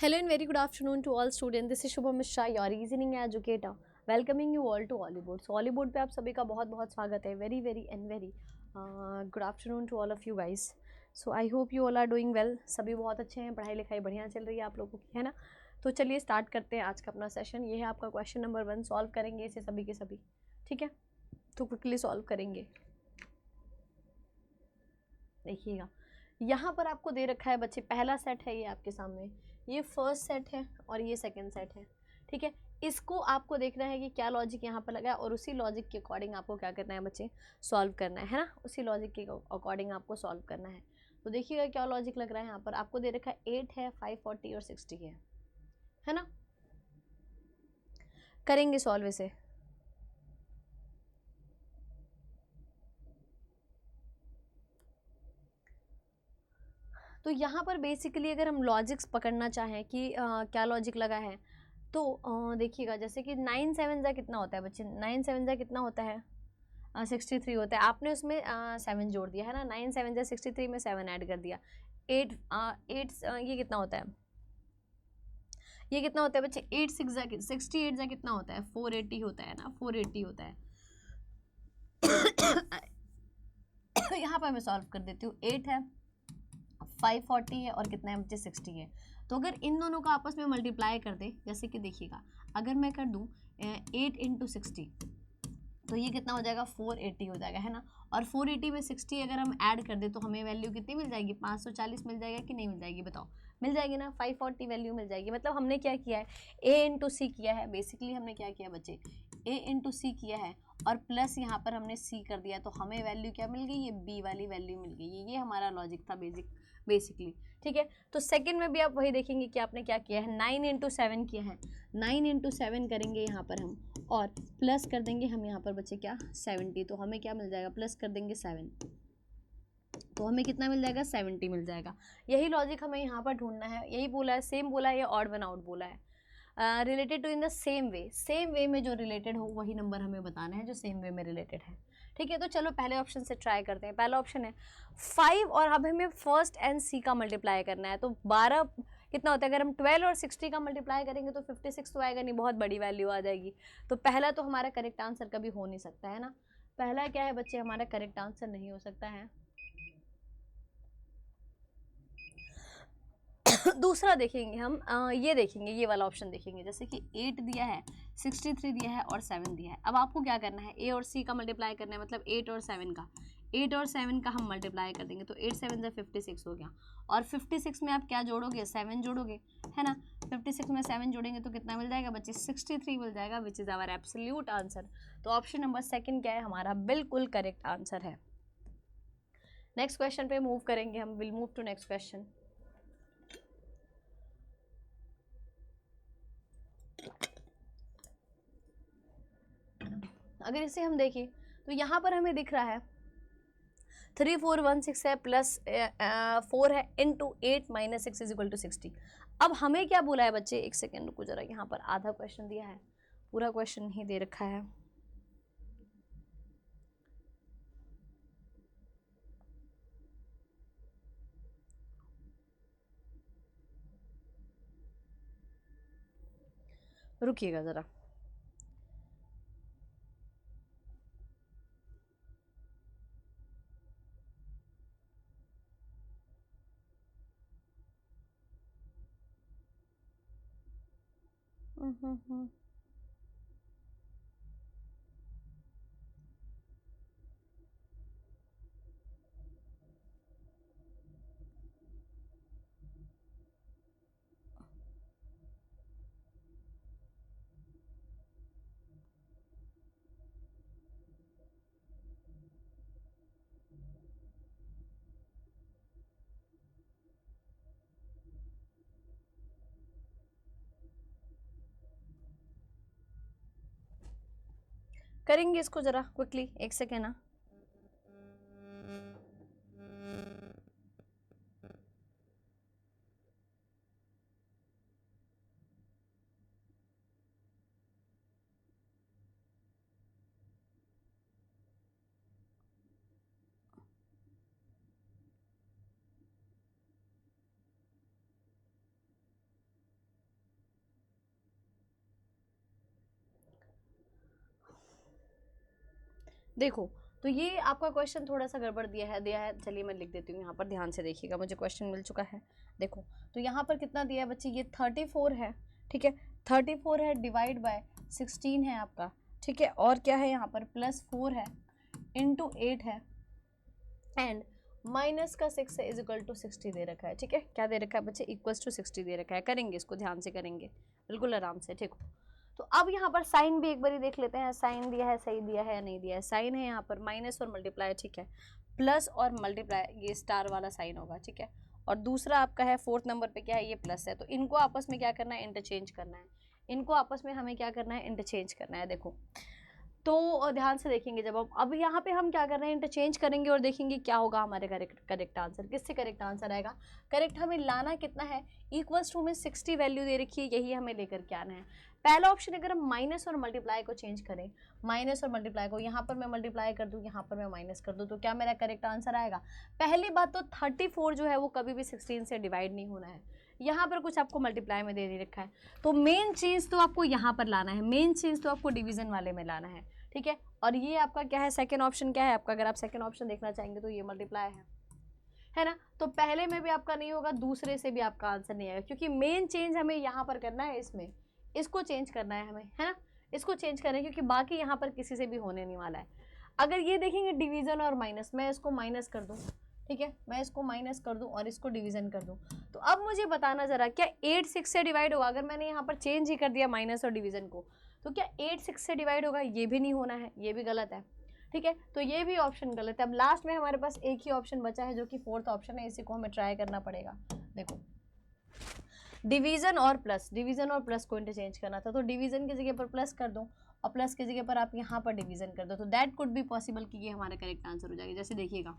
Hello and very good afternoon to all students. This is Shubham Mishra, your reasoning educator. Welcoming you all to Hollywood. So Hollywood पे आप सभी का बहुत बहुत स्वागत है. Very very and very good afternoon to all of you guys. So I hope you all are doing well. सभी बहुत अच्छे हैं, पढ़ाई लिखाई बढ़िया चल रही है आप लोगों की, है ना. तो चलिए स्टार्ट करते हैं आज का अपना सेशन. ये है आपका क्वेश्चन नंबर 1. सॉल्व करेंगे इसे सभी के सभी, ठीक है. तो क्विकली सॉल्व करेंगे. देखिएगा यहाँ पर आपको दे रखा है बच्चे, पहला सेट है ये आपके सामने, ये फर्स्ट सेट है और ये सेकंड सेट है, ठीक है. इसको आपको देखना है कि क्या लॉजिक यहाँ पर लगा है और उसी लॉजिक के अकॉर्डिंग आपको क्या करना है बच्चे, सॉल्व करना है ना. उसी लॉजिक के अकॉर्डिंग आपको सॉल्व करना है. तो देखिएगा क्या लॉजिक लग रहा है. यहाँ पर आपको दे रखा है 8 है, 5, 40 और 60 है ना. करेंगे सॉल्व इसे. तो यहाँ पर बेसिकली अगर हम लॉजिक्स पकड़ना चाहें कि क्या लॉजिक लगा है, तो देखिएगा जैसे कि 9 7 जा कितना होता है बच्चे, 9 7 जा कितना होता है, 63 होता है. आपने उसमें 7 जोड़ दिया है ना. 9 7 जा 63 में 7 ऐड कर दिया. 8 ये कितना होता है, ये कितना होता है बच्चे, 8 6 जा 68 जा कितना होता है, 480 होता है ना, 480 होता है. यहाँ पर मैं सॉल्व कर देती हूँ. 8 है, 540 है और कितना है बच्चे, 60 है. तो अगर इन दोनों का आपस में मल्टीप्लाई कर दे, जैसे कि देखिएगा अगर मैं कर दूं 8 इंटू 60, तो ये कितना हो जाएगा, 480 हो जाएगा, है ना. और 480 में 60 अगर हम ऐड कर दे तो हमें वैल्यू कितनी मिल जाएगी, 540 मिल जाएगा कि नहीं मिल जाएगी, बताओ. मिल जाएगी ना. 540 वैल्यू मिल जाएगी. मतलब हमने क्या किया है, ए इंटू सी किया है. बेसिकली हमने क्या किया बच्चे, ए इंटू सी किया है और प्लस यहाँ पर हमने सी कर दिया, तो हमें वैल्यू क्या मिल गई, ये बी वाली वैल्यू मिल गई. ये हमारा लॉजिक था बेसिकली, ठीक है. तो सेकंड में भी आप वही देखेंगे कि आपने क्या किया है, 9 इंटू 7 किया है. 9 इंटू 7 करेंगे यहाँ पर हम और प्लस कर देंगे हम यहाँ पर बच्चे क्या, 70. तो हमें क्या मिल जाएगा, प्लस कर देंगे 7, तो हमें कितना मिल जाएगा, 70 मिल जाएगा. यही लॉजिक हमें यहाँ पर ढूंढना है. यही बोला है, सेम बोला है, ये ऑड वन आउट बोला है. Related to in the same way में जो रिलेटेड हो वही नंबर हमें बताना है जो सेम वे में रिलेटेड है, ठीक है. तो चलो पहले ऑप्शन से ट्राई करते हैं. पहला ऑप्शन है 5 और अब हमें फर्स्ट एंड सी का मल्टीप्लाई करना है. तो 12 कितना होता है, अगर हम 12 और 60 का मल्टीप्लाई करेंगे तो 56 तो आएगा नहीं, बहुत बड़ी वैल्यू आ जाएगी. तो पहला तो हमारा करेक्ट आंसर कभी हो नहीं सकता है ना. पहला क्या है बच्चे, हमारा करेक्ट आंसर नहीं हो सकता है. दूसरा देखेंगे हम, ये देखेंगे, ये वाला ऑप्शन देखेंगे. जैसे कि 8 दिया है, 63 दिया है और 7 दिया है. अब आपको क्या करना है, ए और सी का मल्टीप्लाई करना है, मतलब 8 और 7 का. 8 और 7 का हम मल्टीप्लाई कर देंगे तो 8 7 56 हो गया. और 56 में आप क्या जोड़ोगे, 7 जोड़ोगे, है ना. 56 में 7 जोड़ेंगे तो कितना मिल जाएगा बच्चे, 63 मिल जाएगा, which is our absolute answer. तो ऑप्शन नंबर सेकंड क्या है, हमारा बिल्कुल करेक्ट आंसर है. नेक्स्ट क्वेश्चन पे मूव करेंगे हम. Will move to next question. अगर इसे हम देखें तो यहाँ पर हमें दिख रहा है 3416 है प्लस 4 है into 8 minus 6 is equal to 60. अब हमें क्या बोला है बच्चे, एक सेकेंड रुको जरा, यहाँ पर आधा क्वेश्चन दिया है, पूरा क्वेश्चन नहीं दे रखा है. रुकिएगा जरा. करेंगे इसको जरा क्विकली, एक सेकेंड ना. देखो तो ये आपका क्वेश्चन थोड़ा सा गड़बड़ दिया है, चलिए मैं लिख देती हूँ यहाँ पर, ध्यान से देखिएगा, मुझे क्वेश्चन मिल चुका है। देखो तो यहाँ पर कितना दिया है बच्चे, ये 34 है, ठीक है, 34 है डिवाइड बाय 16 है आपका, ठीक है, और क्या है यहाँ पर +4 है इंटू 8 है एंड माइनस का 6 है इज इक्वल टू 60 दे रखा है, ठीक है, क्या दे रखा है बच्चे, इक्वल्स टू 60 दे रखा है। करेंगे इसको, ध्यान से करेंगे, बिल्कुल आराम से, ठीक हो। तो अब यहाँ पर साइन भी एक बार देख लेते हैं, साइन दिया है, सही दिया है या नहीं दिया है। साइन है यहाँ पर माइनस और मल्टीप्लाई, ठीक है, प्लस और मल्टीप्लाई, ये स्टार वाला साइन होगा, ठीक है, और दूसरा आपका है 4th नंबर पे क्या है, ये प्लस है। तो इनको आपस में क्या करना है, इंटरचेंज करना है, इनको आपस में हमें क्या करना है, इंटरचेंज करना है। देखो तो ध्यान से देखेंगे, जब अब यहाँ पे हम क्या कर रहे हैं, इंटरचेंज करेंगे और देखेंगे क्या होगा हमारे करेक्ट आंसर। किससे करेक्ट आंसर आएगा, करेक्ट हमें लाना कितना है, इक्वल्स टू में 60 वैल्यू दे रखी है, यही हमें लेकर के आना है। पहला ऑप्शन अगर हम माइनस और मल्टीप्लाई को चेंज करें, माइनस और मल्टीप्लाई को यहाँ पर मैं मल्टीप्लाई कर दूँ, यहाँ पर मैं माइनस कर दूँ, तो क्या मेरा करेक्ट आंसर आएगा। पहली बात तो 34 जो है वो कभी भी 16 से डिवाइड नहीं होना है, यहाँ पर कुछ आपको मल्टीप्लाई में दे नहीं रखा है, तो मेन चेंज तो आपको यहाँ पर लाना है, मेन चेंज तो आपको डिवीजन वाले में लाना है, ठीक है। और ये आपका क्या है, सेकंड ऑप्शन क्या है आपका, अगर आप सेकंड ऑप्शन देखना चाहेंगे तो ये मल्टीप्लाई है ना। तो पहले में भी आपका नहीं होगा, दूसरे से भी आपका आंसर नहीं आएगा, क्योंकि मेन चेंज हमें यहाँ पर करना है, इसमें इसको चेंज करना है हमें, है ना, इसको चेंज करना है, क्योंकि बाकी यहाँ पर किसी से भी होने नहीं वाला है। अगर ये देखेंगे डिवीजन और माइनस, मैं इसको माइनस कर दूँ, ठीक है, मैं इसको माइनस कर दूँ और इसको डिवीजन कर दूँ, तो अब मुझे बताना ज़रा, क्या 8 6 से डिवाइड होगा। अगर मैंने यहाँ पर चेंज ही कर दिया माइनस और डिवीजन को, तो क्या 8 6 से डिवाइड होगा, ये भी नहीं होना है, ये भी गलत है, ठीक है, तो ये भी ऑप्शन गलत है। अब लास्ट में हमारे पास एक ही ऑप्शन बचा है जो कि 4th ऑप्शन है, इसी को हमें ट्राई करना पड़ेगा। देखो डिवीजन और प्लस को इंटरचेंज करना था, तो डिवीजन की जगह पर प्लस कर दो और प्लस की जगह पर आप यहाँ पर डिवीजन कर दो, तो दैट कुड बी पॉसिबल कि ये हमारा करेक्ट आंसर हो जाएगा। जैसे देखिएगा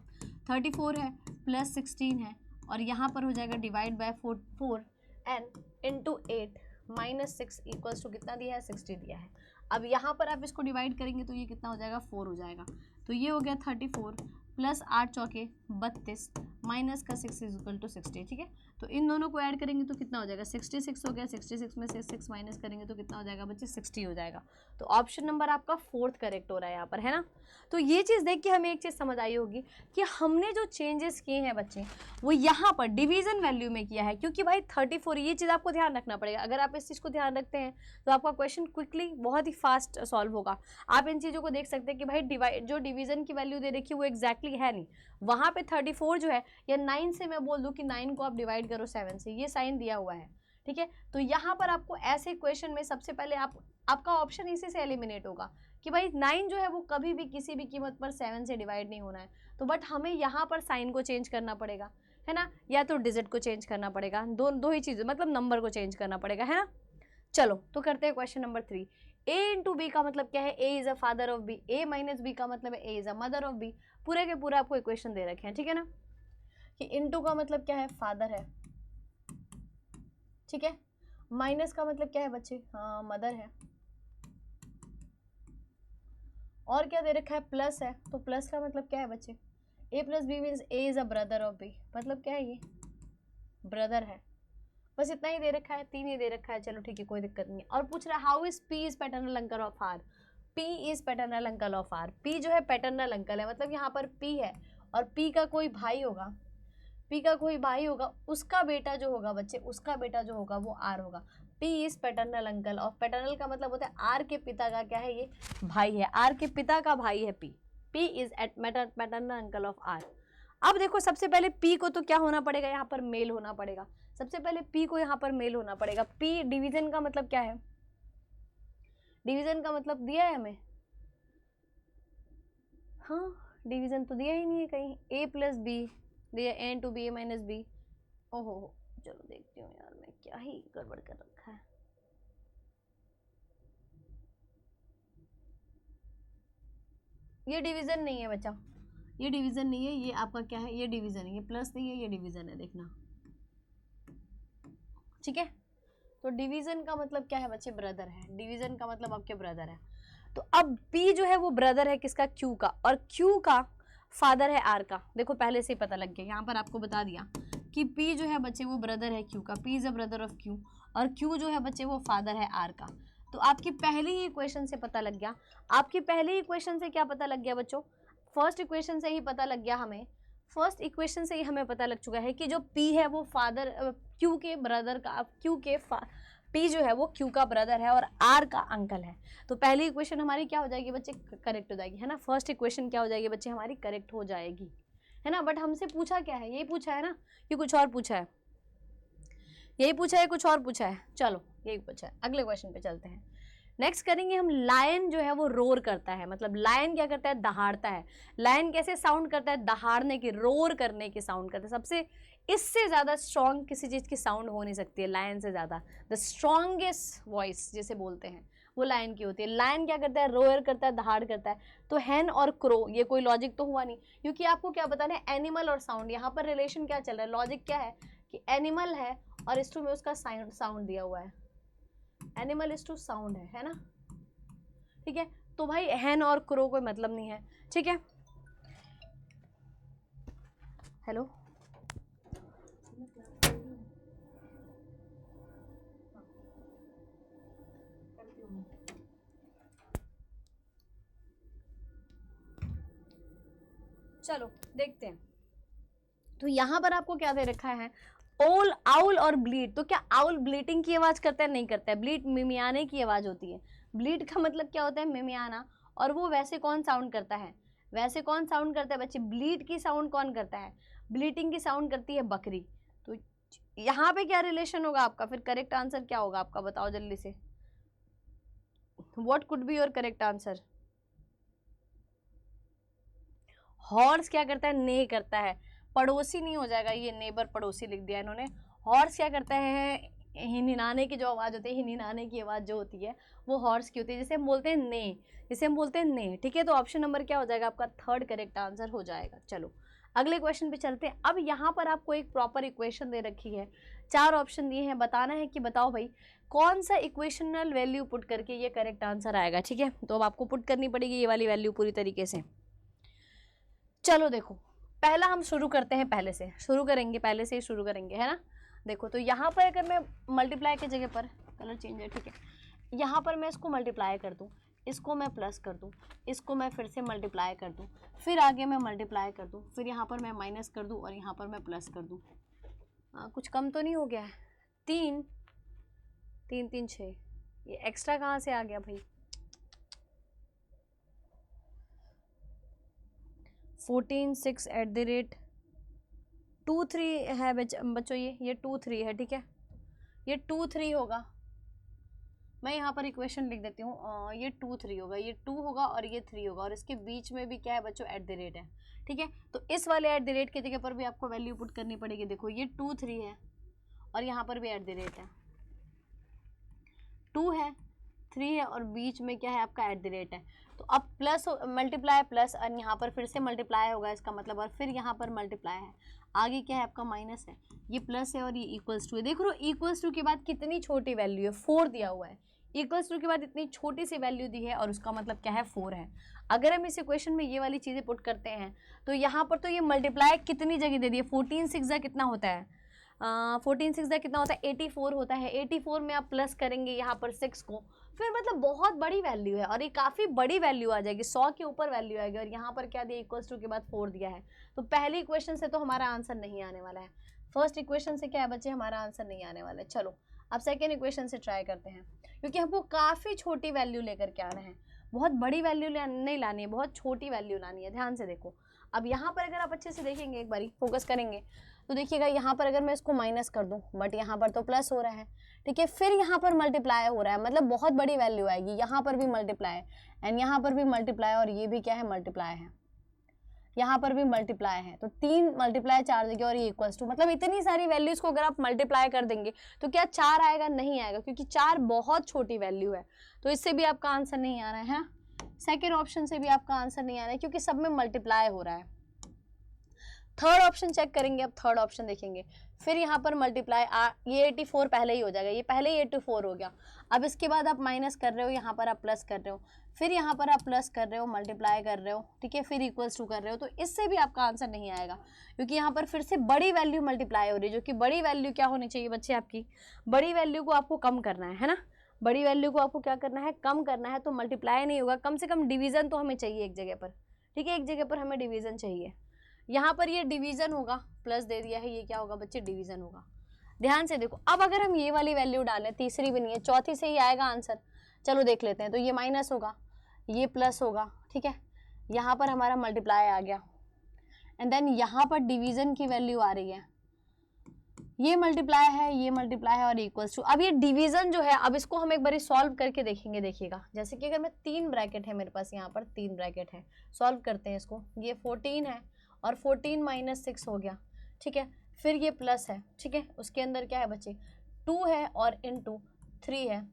34 है प्लस 16 है और यहाँ पर हो जाएगा divide by 4 and into 8 minus 6 equals to कितना दिया है, 60 दिया है। अब यहाँ पर आप इसको डिवाइड करेंगे तो ये कितना हो जाएगा, 4 हो जाएगा। तो ये हो गया 34 प्लस 8 चौके 32 माइनस का 6 इज इक्वल टू 60, ठीक है। तो इन दोनों को ऐड करेंगे तो कितना हो जाएगा, 66 हो गया, 66 में से 6 माइनस करेंगे तो कितना हो जाएगा बच्चे, 60 हो जाएगा। तो ऑप्शन नंबर आपका 4th करेक्ट हो रहा है यहाँ पर, है ना। तो ये चीज़ देख के हमें एक चीज़ समझ आई होगी कि हमने जो चेंजेस किए हैं बच्चे वो यहाँ पर डिवीजन वैल्यू में किया है, क्योंकि भाई 34, ये चीज़ आपको ध्यान रखना पड़ेगा। अगर आप इस चीज़ को ध्यान रखते हैं तो आपका क्वेश्चन क्विकली बहुत ही फास्ट सॉल्व होगा। आप इन चीज़ों को देख सकते हैं कि भाई जो डिवीजन की वैल्यू दे रखी है वो एग्जैक्टली है नहीं, वहाँ पे 34 जो है, या 9 से मैं बोल दूँ कि 9 को आप डिवाइड करो 7 से, ये साइन दिया हुआ है, ठीक है। तो यहाँ पर आपको ऐसे क्वेश्चन में सबसे पहले आपका ऑप्शन इसी से एलिमिनेट होगा कि भाई 9 जो है वो कभी भी किसी भी कीमत पर 7 से डिवाइड नहीं होना है। तो बट हमें यहाँ पर साइन को चेंज करना पड़ेगा, है ना, या तो डिजिट को चेंज करना पड़ेगा, दो ही चीज़ें, मतलब नंबर को चेंज करना पड़ेगा, है ना। चलो तो करते हैं question number 3। a into B का मतलब क्या है, a is a father of b, a minus B का मतलब है a is a mother of b। पूरे के पूरे आपको इक्वेशन दे रखे हैं, ठीक है ना, कि इंटू का मतलब क्या है, फादर है, ठीक है, माइनस का मतलब क्या है बच्चे, हाँ मदर है, और क्या दे रखा है, प्लस है, तो प्लस का मतलब क्या है बच्चे, a plus B means a is a brother of b, मतलब क्या है, ये ब्रदर है। बस इतना ही दे रखा है, 3 ही दे रखा है, चलो ठीक है, कोई दिक्कत नहीं। और पूछ रहा है how is p is paternal uncle of r, p is paternal uncle of r, p जो है पैटर्नल अंकल है, मतलब यहाँ पर p है और p का कोई भाई होगा, p का कोई भाई होगा, उसका बेटा जो होगा बच्चे, उसका बेटा जो होगा वो r होगा। p is paternal uncle of, paternal का मतलब होता है r के पिता का क्या है, ये भाई है, r के पिता का भाई है p is paternal uncle of r। अब देखो सबसे पहले p को तो क्या होना पड़ेगा, यहाँ पर मेल होना पड़ेगा, सबसे पहले p को यहाँ पर मेल होना पड़ेगा। p डिवीजन का मतलब क्या है, डिवीजन का मतलब दिया है हमें, हाँ डिवीजन तो दिया ही नहीं है कहीं, a प्लस बी दिया, a into B, a minus B. ओहो चलो देखती हूँ यार, मैं क्या ही गड़बड़ कर रखा है। ये डिवीजन नहीं है बच्चा, ये डिवीजन नहीं है, ये आपका क्या है, ये डिवीजन है, ये प्लस नहीं है, ये डिवीजन है, देखना, ठीक है। तो डिवीजन का मतलब क्या है बच्चे, ब्रदर है, डिवीजन का मतलब आपके ब्रदर है। तो अब p जो है वो ब्रदर है किसका, q का, और q का फादर है r का। देखो पहले से ही पता लग गया, यहाँ पर आपको बता दिया कि p जो है बच्चे वो ब्रदर है q का, p is a brother of q, और q जो है बच्चे वो फादर है r का। तो आपकी पहली ही इक्वेशन से पता लग गया। आपकी पहली इक्वेशन से क्या पता लग गया बच्चों? फर्स्ट इक्वेशन से ही पता लग गया हमें। फर्स्ट इक्वेशन से ही हमें पता लग चुका है कि जो P है वो फादर Q के ब्रदर का, Q के P जो है वो Q का ब्रदर है और R का अंकल है। तो पहली इक्वेशन हमारी क्या हो जाएगी बच्चे? करेक्ट हो जाएगी, है ना। फर्स्ट इक्वेशन क्या हो जाएगी बच्चे? हमारी करेक्ट हो जाएगी, है ना। बट हमसे पूछा क्या है? यही पूछा है ना कि कुछ और पूछा है? यही पूछा है, कुछ और पूछा है? चलो यही पूछा है। अगले क्वेश्चन पे चलते हैं। नेक्स्ट करेंगे हम, लायन जो है वो रोर करता है। मतलब लायन क्या करता है? दहाड़ता है। लायन कैसे साउंड करता है? दहाड़ने की, रोर करने की साउंड करता है। सबसे इससे ज़्यादा स्ट्रॉन्ग किसी चीज़ की साउंड हो नहीं सकती है लायन से ज़्यादा। द स्ट्रॉन्गेस्ट वॉइस जिसे बोलते हैं वो लायन की होती है। लायन क्या करता है? रोयर करता है, दहाड़ करता है। तो हैन और क्रो, ये कोई लॉजिक तो हुआ नहीं, क्योंकि आपको क्या बताना है? एनिमल और साउंड। यहाँ पर रिलेशन क्या चल रहा है? लॉजिक क्या है कि एनिमल है और इस टू में उसका साउंड दिया हुआ है। एनिमल इज टू साउंड है ना। ठीक है, तो भाई हैन और क्रो कोई मतलब नहीं है। ठीक है, हेलो, चलो देखते हैं। तो यहां पर आपको क्या दे रखा है? ओल, आउल और ब्लीड। तो क्या आउल ब्लीटिंग की आवाज करता है? नहीं करता है। ब्लीड मिमियाने की आवाज होती है। ब्लीड का मतलब क्या होता है? मिमियाना। और वो वैसे कौन साउंड करता है? वैसे कौन साउंड करता है बच्चे? ब्लीड की साउंड कौन करता है? ब्लीटिंग की साउंड करती है बकरी। तो यहाँ पे क्या रिलेशन होगा आपका? फिर करेक्ट आंसर क्या होगा आपका? बताओ जल्दी से, what could be your correct answer? Horse क्या करता है? ने करता है। पड़ोसी नहीं हो जाएगा, ये नेबर पड़ोसी लिख दिया इन्होंने। हॉर्स क्या करता है? हिनहिनाने की जो आवाज़ होती है, हिनहिनाने की आवाज़ जो होती है वो हॉर्स की होती है, जिसे हम बोलते हैं ने, जिसे हम बोलते हैं ने। ठीक है, तो ऑप्शन नंबर क्या हो जाएगा आपका? थर्ड करेक्ट आंसर हो जाएगा। चलो अगले क्वेश्चन पे चलते हैं। अब यहाँ पर आपको एक प्रॉपर इक्वेशन दे रखी है, 4 ऑप्शन दिए हैं। बताना है कि बताओ भाई कौन सा इक्वेशनल वैल्यू पुट करके ये करेक्ट आंसर आएगा। ठीक है, तो अब आपको पुट करनी पड़ेगी ये वाली वैल्यू पूरी तरीके से। चलो देखो, पहला हम शुरू करते हैं, पहले से शुरू करेंगे, पहले से ही शुरू करेंगे, है ना। देखो, तो यहाँ पर अगर मैं मल्टीप्लाई की जगह पर, कलर चेंज है, ठीक है, यहाँ पर मैं इसको मल्टीप्लाई कर दूँ, इसको मैं प्लस कर दूँ, इसको मैं फिर से मल्टीप्लाई कर दूँ, फिर आगे मैं मल्टीप्लाई कर दूँ, फिर यहाँ पर मैं माइनस कर दूँ और यहाँ पर मैं प्लस कर दूँ। कुछ कम तो नहीं हो गया है? 3 3 3 6, ये एक्स्ट्रा कहाँ से आ गया भाई? 14 6 @23 है बच्चों, ये 23 है। ठीक है, ये 23 होगा। मैं यहाँ पर इक्वेशन लिख देती हूँ, ये 23 होगा, ये 2 होगा और ये 3 होगा, और इसके बीच में भी क्या है बच्चों? @ है। ठीक है, तो इस वाले @ की जगह पर भी आपको वैल्यू पुट करनी पड़ेगी। देखो, ये 2 3 है और यहाँ पर भी @ है, 2 है, 3 है और बीच में क्या है आपका @ है। तो अब प्लस मल्टीप्लाई प्लस, और यहाँ पर फिर से मल्टीप्लाई होगा इसका मतलब, और फिर यहाँ पर मल्टीप्लाई है, आगे क्या है आपका? माइनस है, ये प्लस है और ये इक्वल्स टू है। देख लो, इक्वल्स टू के बाद कितनी छोटी वैल्यू है? 4 दिया हुआ है। इक्वल्स टू के बाद इतनी छोटी सी वैल्यू दी है और उसका मतलब क्या है? 4 है। अगर हम इस इक्वेशन में ये वाली चीज़ें पुट करते हैं तो यहाँ पर तो ये मल्टीप्लाई कितनी जगह दे दी है? 14 6 कितना होता है? 14 6 कितना होता है? 84 होता है। 84 में आप प्लस करेंगे यहाँ पर 6 को, फिर मतलब बहुत बड़ी वैल्यू है और ये काफ़ी बड़ी वैल्यू आ जाएगी, 100 के ऊपर वैल्यू आएगी। और यहाँ पर क्या दिया? इक्वल्स टू के बाद 4 दिया है। तो पहली इक्वेशन से तो हमारा आंसर नहीं आने वाला है। फर्स्ट इक्वेशन से क्या है बच्चे? हमारा आंसर नहीं आने वाला है। चलो अब सेकेंड इक्वेशन से ट्राई करते हैं, क्योंकि हमको काफ़ी छोटी वैल्यू लेकर के आना है, बहुत बड़ी वैल्यू नहीं लानी है, बहुत छोटी वैल्यू लानी है। ध्यान से देखो, अब यहाँ पर अगर आप अच्छे से देखेंगे, एक बारी फोकस करेंगे तो देखिएगा, यहाँ पर अगर मैं इसको माइनस कर दूँ, बट यहाँ पर तो प्लस हो रहा है। ठीक है, फिर यहाँ पर मल्टीप्लाई हो रहा है, मतलब बहुत बड़ी वैल्यू आएगी। यहाँ पर भी मल्टीप्लाई एंड यहाँ पर भी मल्टीप्लाई, और ये भी क्या है? मल्टीप्लाई है, यहाँ पर भी मल्टीप्लाई है। तो 3 मल्टीप्लाई 4 जगह और ये इक्वल्स टू, मतलब इतनी सारी वैल्यूज़ को अगर आप मल्टीप्लाई कर देंगे तो क्या 4 आएगा? नहीं आएगा, क्योंकि 4 बहुत छोटी वैल्यू है। तो इससे भी आपका आंसर नहीं आ रहा है। सेकेंड ऑप्शन से भी आपका आंसर नहीं आ रहा है, क्योंकि सब में मल्टीप्लाई हो रहा है। थर्ड ऑप्शन चेक करेंगे, अब थर्ड ऑप्शन देखेंगे, फिर यहाँ पर मल्टीप्लाई, ये 84 पहले ही हो जाएगा, ये पहले ही 84 हो गया। अब इसके बाद आप माइनस कर रहे हो, यहाँ पर आप प्लस कर रहे हो, फिर यहाँ पर आप प्लस कर रहे हो, मल्टीप्लाई कर रहे हो, ठीक है, फिर इक्वल्स टू कर रहे हो। तो इससे भी आपका आंसर नहीं आएगा, क्योंकि यहाँ पर फिर से बड़ी वैल्यू मल्टीप्लाई हो रही है, जो कि बड़ी वैल्यू क्या होनी चाहिए बच्चे? आपकी बड़ी वैल्यू को आपको कम करना है ना। बड़ी वैल्यू को आपको क्या करना है, कम करना है, तो मल्टीप्लाई नहीं होगा, कम से कम डिवीजन तो हमें चाहिए एक जगह पर, ठीक है, एक जगह पर हमें डिवीजन चाहिए। यहाँ पर ये डिवीजन होगा, प्लस दे दिया है, ये क्या होगा बच्चे, डिवीजन होगा। ध्यान से देखो, अब अगर हम ये वाली वैल्यू डालें, तीसरी बनी है, चौथी से ही आएगा आंसर, चलो देख लेते हैं। तो ये माइनस होगा, ये प्लस होगा, ठीक है, यहाँ पर हमारा मल्टीप्लाई आ गया, एंड देन यहाँ पर डिवीजन की वैल्यू आ रही है, ये मल्टीप्लाई है, ये मल्टीप्लाई है और इक्वल्स टू। अब ये डिवीजन जो है, अब इसको हम एक बार सॉल्व करके देखेंगे। देखिएगा, जैसे कि अगर मैं 3 ब्रैकेट है मेरे पास, यहाँ पर 3 ब्रैकेट है, सॉल्व करते हैं इसको। ये 14 है और 14 माइनस 6 हो गया, ठीक है, फिर ये प्लस है, ठीक है, उसके अंदर क्या है बच्चे, 2 है और इनटू 3 है,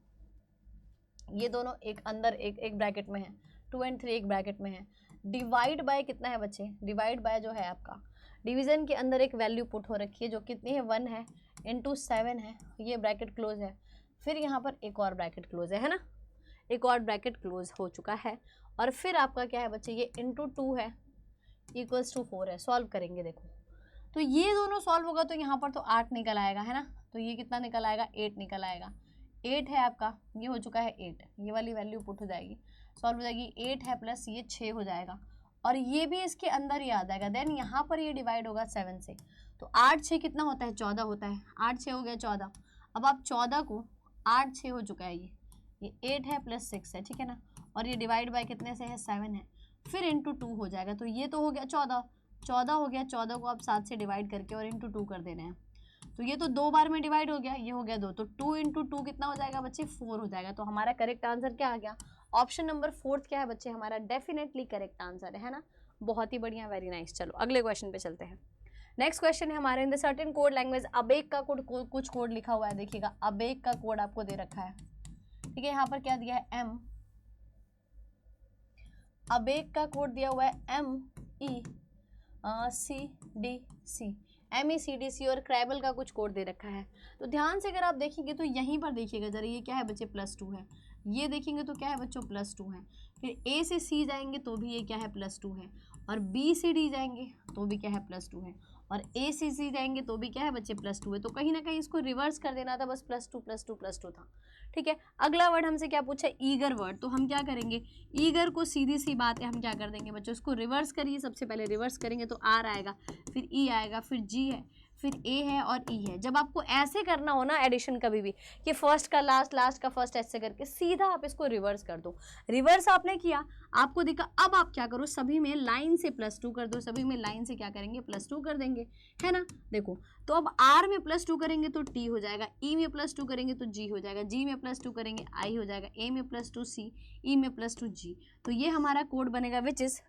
ये दोनों एक अंदर एक ब्रैकेट में है, 2 और 3 एक ब्रैकेट में है। डिवाइड बाय कितना है बच्चे, डिवाइड बाय जो है आपका डिवीजन के अंदर एक वैल्यू पुट हो रखी है, जो कितनी है, 1 है, इनटू 7 है, ये ब्रैकेट क्लोज है, फिर यहाँ पर एक और ब्रैकेट क्लोज है ना, एक और ब्रैकेट क्लोज हो चुका है, और फिर आपका क्या है बच्चे, ये इनटू 2 है, इक्वल्स टू 4 है। सॉल्व करेंगे, देखो तो ये दोनों सॉल्व होगा तो यहाँ पर तो 8 निकल आएगा, है ना, तो ये कितना निकल आएगा, 8 निकल आएगा। 8 है आपका, ये हो चुका है 8, ये वाली वैल्यू पुट हो जाएगी, सॉल्व हो जाएगी, 8 है प्लस ये 6 हो जाएगा, और ये भी इसके अंदर ही आ जाएगा। देन यहाँ पर ये डिवाइड होगा 7 से, तो 8 6 कितना होता है, 14 होता है, 8 6 हो गया 14। अब आप 14 को 8 6 हो चुका है, ये 8 है प्लस 6 है, ठीक है ना, और ये डिवाइड बाय कितने से है, 7 है, फिर इंटू 2 हो जाएगा, तो ये तो हो गया 14 हो गया, 14 को आप 7 से डिवाइड करके और इंटू 2 कर देना है, तो ये तो 2 बार में डिवाइड हो गया, ये हो गया 2, तो 2 इंटू 2 कितना हो जाएगा बच्चे, 4 हो जाएगा। तो हमारा करेक्ट आंसर क्या आ गया, ऑप्शन नंबर 4 क्या है बच्चे, हमारा डेफिनेटली करेक्ट आंसर है ना। बहुत ही बढ़िया, वेरी नाइस। चलो अगले क्वेश्चन पे चलते हैं। नेक्स्ट क्वेश्चन है हमारे, in the certain code language अबेक का कुछ कोड लिखा हुआ है। देखिएगा, अबेक का कोड आपको दे रखा है, ठीक है, यहाँ पर क्या दिया है, एम, अबेक का कोड दिया हुआ है MECDC, MECDC, और क्रैबल का कुछ कोड दे रखा है। तो ध्यान से अगर आप देखेंगे तो यहीं पर देखिएगा जरा, ये क्या है बच्चे, +2 है, ये देखेंगे तो क्या है बच्चों, +2 है, फिर A से C जाएंगे तो भी ये क्या है, +2 है, और B से D जाएंगे तो भी क्या है, +2 है, और A से C जाएंगे तो भी क्या है बच्चे, +2 है। तो कहीं ना कहीं इसको रिवर्स कर देना था, बस +2 था, ठीक है। अगला वर्ड हमसे क्या पूछा, ईगर वर्ड, तो हम क्या करेंगे, ईगर को सीधी सी बात है, हम क्या कर देंगे बच्चों, इसको रिवर्स करिए, सबसे पहले रिवर्स करेंगे तो R आएगा, फिर E आएगा, फिर G है, फिर A है और E है। जब आपको ऐसे करना हो ना एडिशन कभी भी, कि फर्स्ट का लास्ट, लास्ट का फर्स्ट, ऐसे करके सीधा आप इसको रिवर्स कर दो। रिवर्स आपने किया, आपको दिखा, अब आप क्या करो, सभी में लाइन से +2 कर दो, सभी में लाइन से क्या करेंगे, +2 कर देंगे, है ना। देखो, तो अब R में +2 करेंगे तो T हो जाएगा, E में +2 करेंगे तो G हो जाएगा, G में +2 करेंगे I हो जाएगा, A में +2 C, E में +2 G। तो ये हमारा कोड बनेगा which is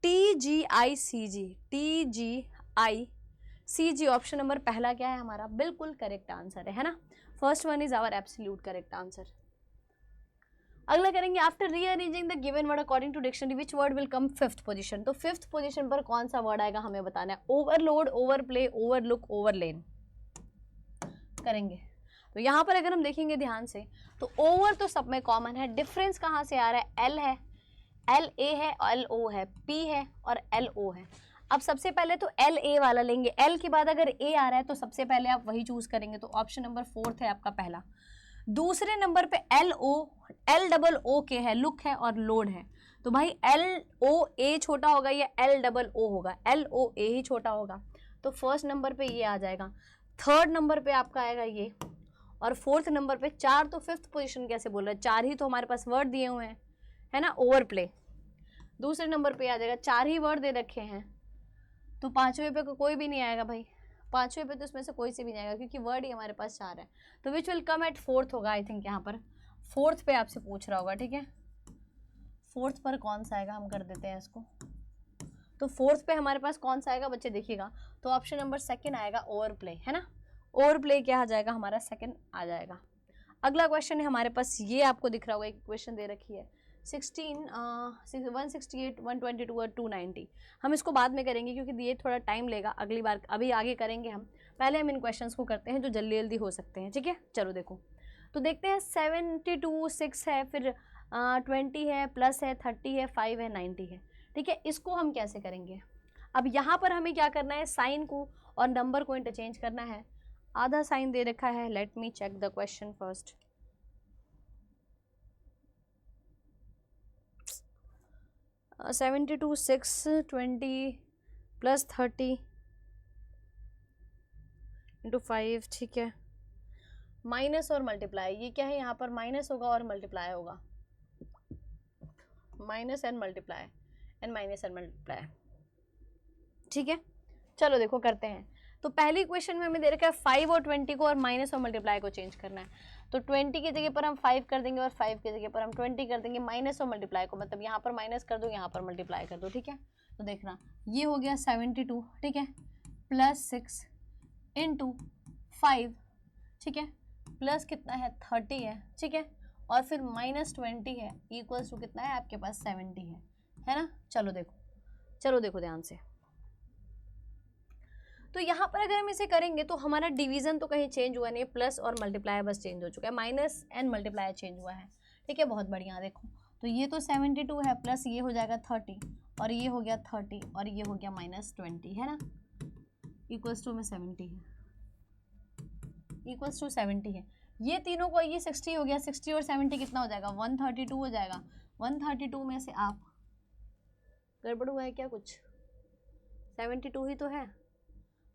TGICG, TGICG। Option number पहला क्या है हमारा, बिल्कुल करेक्ट आंसर है ना। First one is our absolute correct answer. अगला करेंगे, after rearranging the given word according to dictionary which word will come 5th position. तो 5th पोजीशन पर कौन सा वर्ड आएगा हमें बताना है। ओवरलोड, ओवरप्ले, ओवरलुक, ओवरलेन करेंगे। तो यहाँ पर अगर हम देखेंगे ध्यान से, तो ओवर तो सब में कॉमन है, डिफरेंस कहाँ से आ रहा है, एल है, LA है, LO है, P है और LO है। अब सबसे पहले तो LA वाला लेंगे, L के बाद अगर A आ रहा है तो सबसे पहले आप वही चूज करेंगे, तो ऑप्शन नंबर 4 है आपका पहला। दूसरे नंबर पे LOOK है, लुक है और लोड है, तो भाई LOA छोटा होगा या LOO होगा, LOA ही छोटा होगा, तो फर्स्ट नंबर पे ये आ जाएगा। थर्ड नंबर पे आपका आएगा ये, और फोर्थ नंबर पे 4, तो 5th पोजीशन कैसे बोल रहे हैं, 4 ही तो हमारे पास वर्ड दिए हुए हैं, है ना। ओवरप्ले दूसरे नंबर पे आ जाएगा, 4 ही वर्ड दे रखे हैं, तो 5वें पे कोई भी नहीं आएगा भाई, 5वें पे तो इसमें से कोई से भी नहीं आएगा, क्योंकि वर्ड ही हमारे पास 4 है। तो which will come eight 4th होगा, आई थिंक यहाँ पर 4th पे आपसे पूछ रहा होगा, ठीक है। 4th पर कौन सा आएगा, हम कर देते हैं इसको। तो 4th पे हमारे पास कौन सा आएगा बच्चे, देखिएगा, तो ऑप्शन नंबर 2 आएगा, ओवरप्ले, है ना। ओवरप्ले क्या आ जाएगा हमारा, 2 आ जाएगा। अगला क्वेश्चन है हमारे पास, ये आपको दिख रहा होगा, एक क्वेश्चन दे रखी है 168, 122 और 290। हम इसको बाद में करेंगे क्योंकि ये थोड़ा टाइम लेगा, अगली बार, अभी आगे करेंगे हम। पहले हम इन क्वेश्चंस को करते हैं जो जल्दी जल्दी हो सकते हैं, ठीक है। चलो देखो, तो देखते हैं 72, 6 है, फिर 20 है, प्लस है, 30 है, 5 है, 90 है, ठीक है। इसको हम कैसे करेंगे, अब यहाँ पर हमें क्या करना है, साइन को और नंबर को इंटरचेंज करना है। आधा साइन दे रखा है, let me check the question first. 72 620 plus 30 into 5, ठीक है, माइनस और मल्टीप्लाई, ये क्या है यहाँ पर माइनस होगा और मल्टीप्लाई होगा, minus and multiply and minus and multiply, ठीक है। चलो देखो करते हैं। तो पहली इक्वेशन में हमें दे रखा है 5 और 20 को और माइनस और मल्टीप्लाई को चेंज करना है। तो 20 की जगह पर हम 5 कर देंगे और 5 की जगह पर हम 20 कर देंगे, माइनस और मल्टीप्लाई को, मतलब यहाँ पर माइनस कर दो, यहाँ पर मल्टीप्लाई कर दो, ठीक है। तो देखना ये हो गया 72, ठीक है, प्लस 6 इंटू 5, ठीक है, प्लस कितना है 30 है, ठीक है, और फिर माइनस 20 है, इक्वल्स टू कितना है आपके पास 70 है ना। चलो देखो ध्यान से। तो यहाँ पर अगर हम इसे करेंगे तो हमारा डिवीजन तो कहीं चेंज हुआ नहीं, प्लस और मल्टीप्लाई बस चेंज हो चुका है, माइनस एंड मल्टीप्लाई चेंज हुआ है, ठीक है, बहुत बढ़िया। देखो तो ये तो 72 है, प्लस ये हो जाएगा 30 और ये हो गया 30 और ये हो गया माइनस 20, है ना, इक्वल्स टू में 70 है, इक्वल्स टू 70 है। ये तीनों को ये 60 हो गया, 60 और 70 कितना हो जाएगा 132 हो जाएगा। 132 में से आप, गड़बड़ हुआ है क्या कुछ, 72 ही तो है,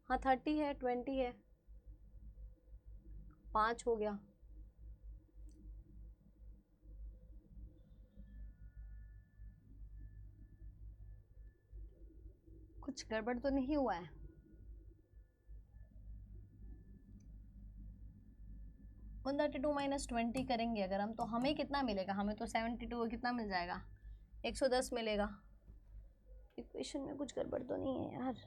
हाँ 30 है, 20 है, 5 हो गया, कुछ गड़बड़ तो नहीं हुआ है। 132 माइनस 20 करेंगे अगर हम, तो हमें कितना मिलेगा, हमें तो 72 कितना मिल जाएगा 110 मिलेगा। इक्वेशन में कुछ गड़बड़ तो नहीं है यार।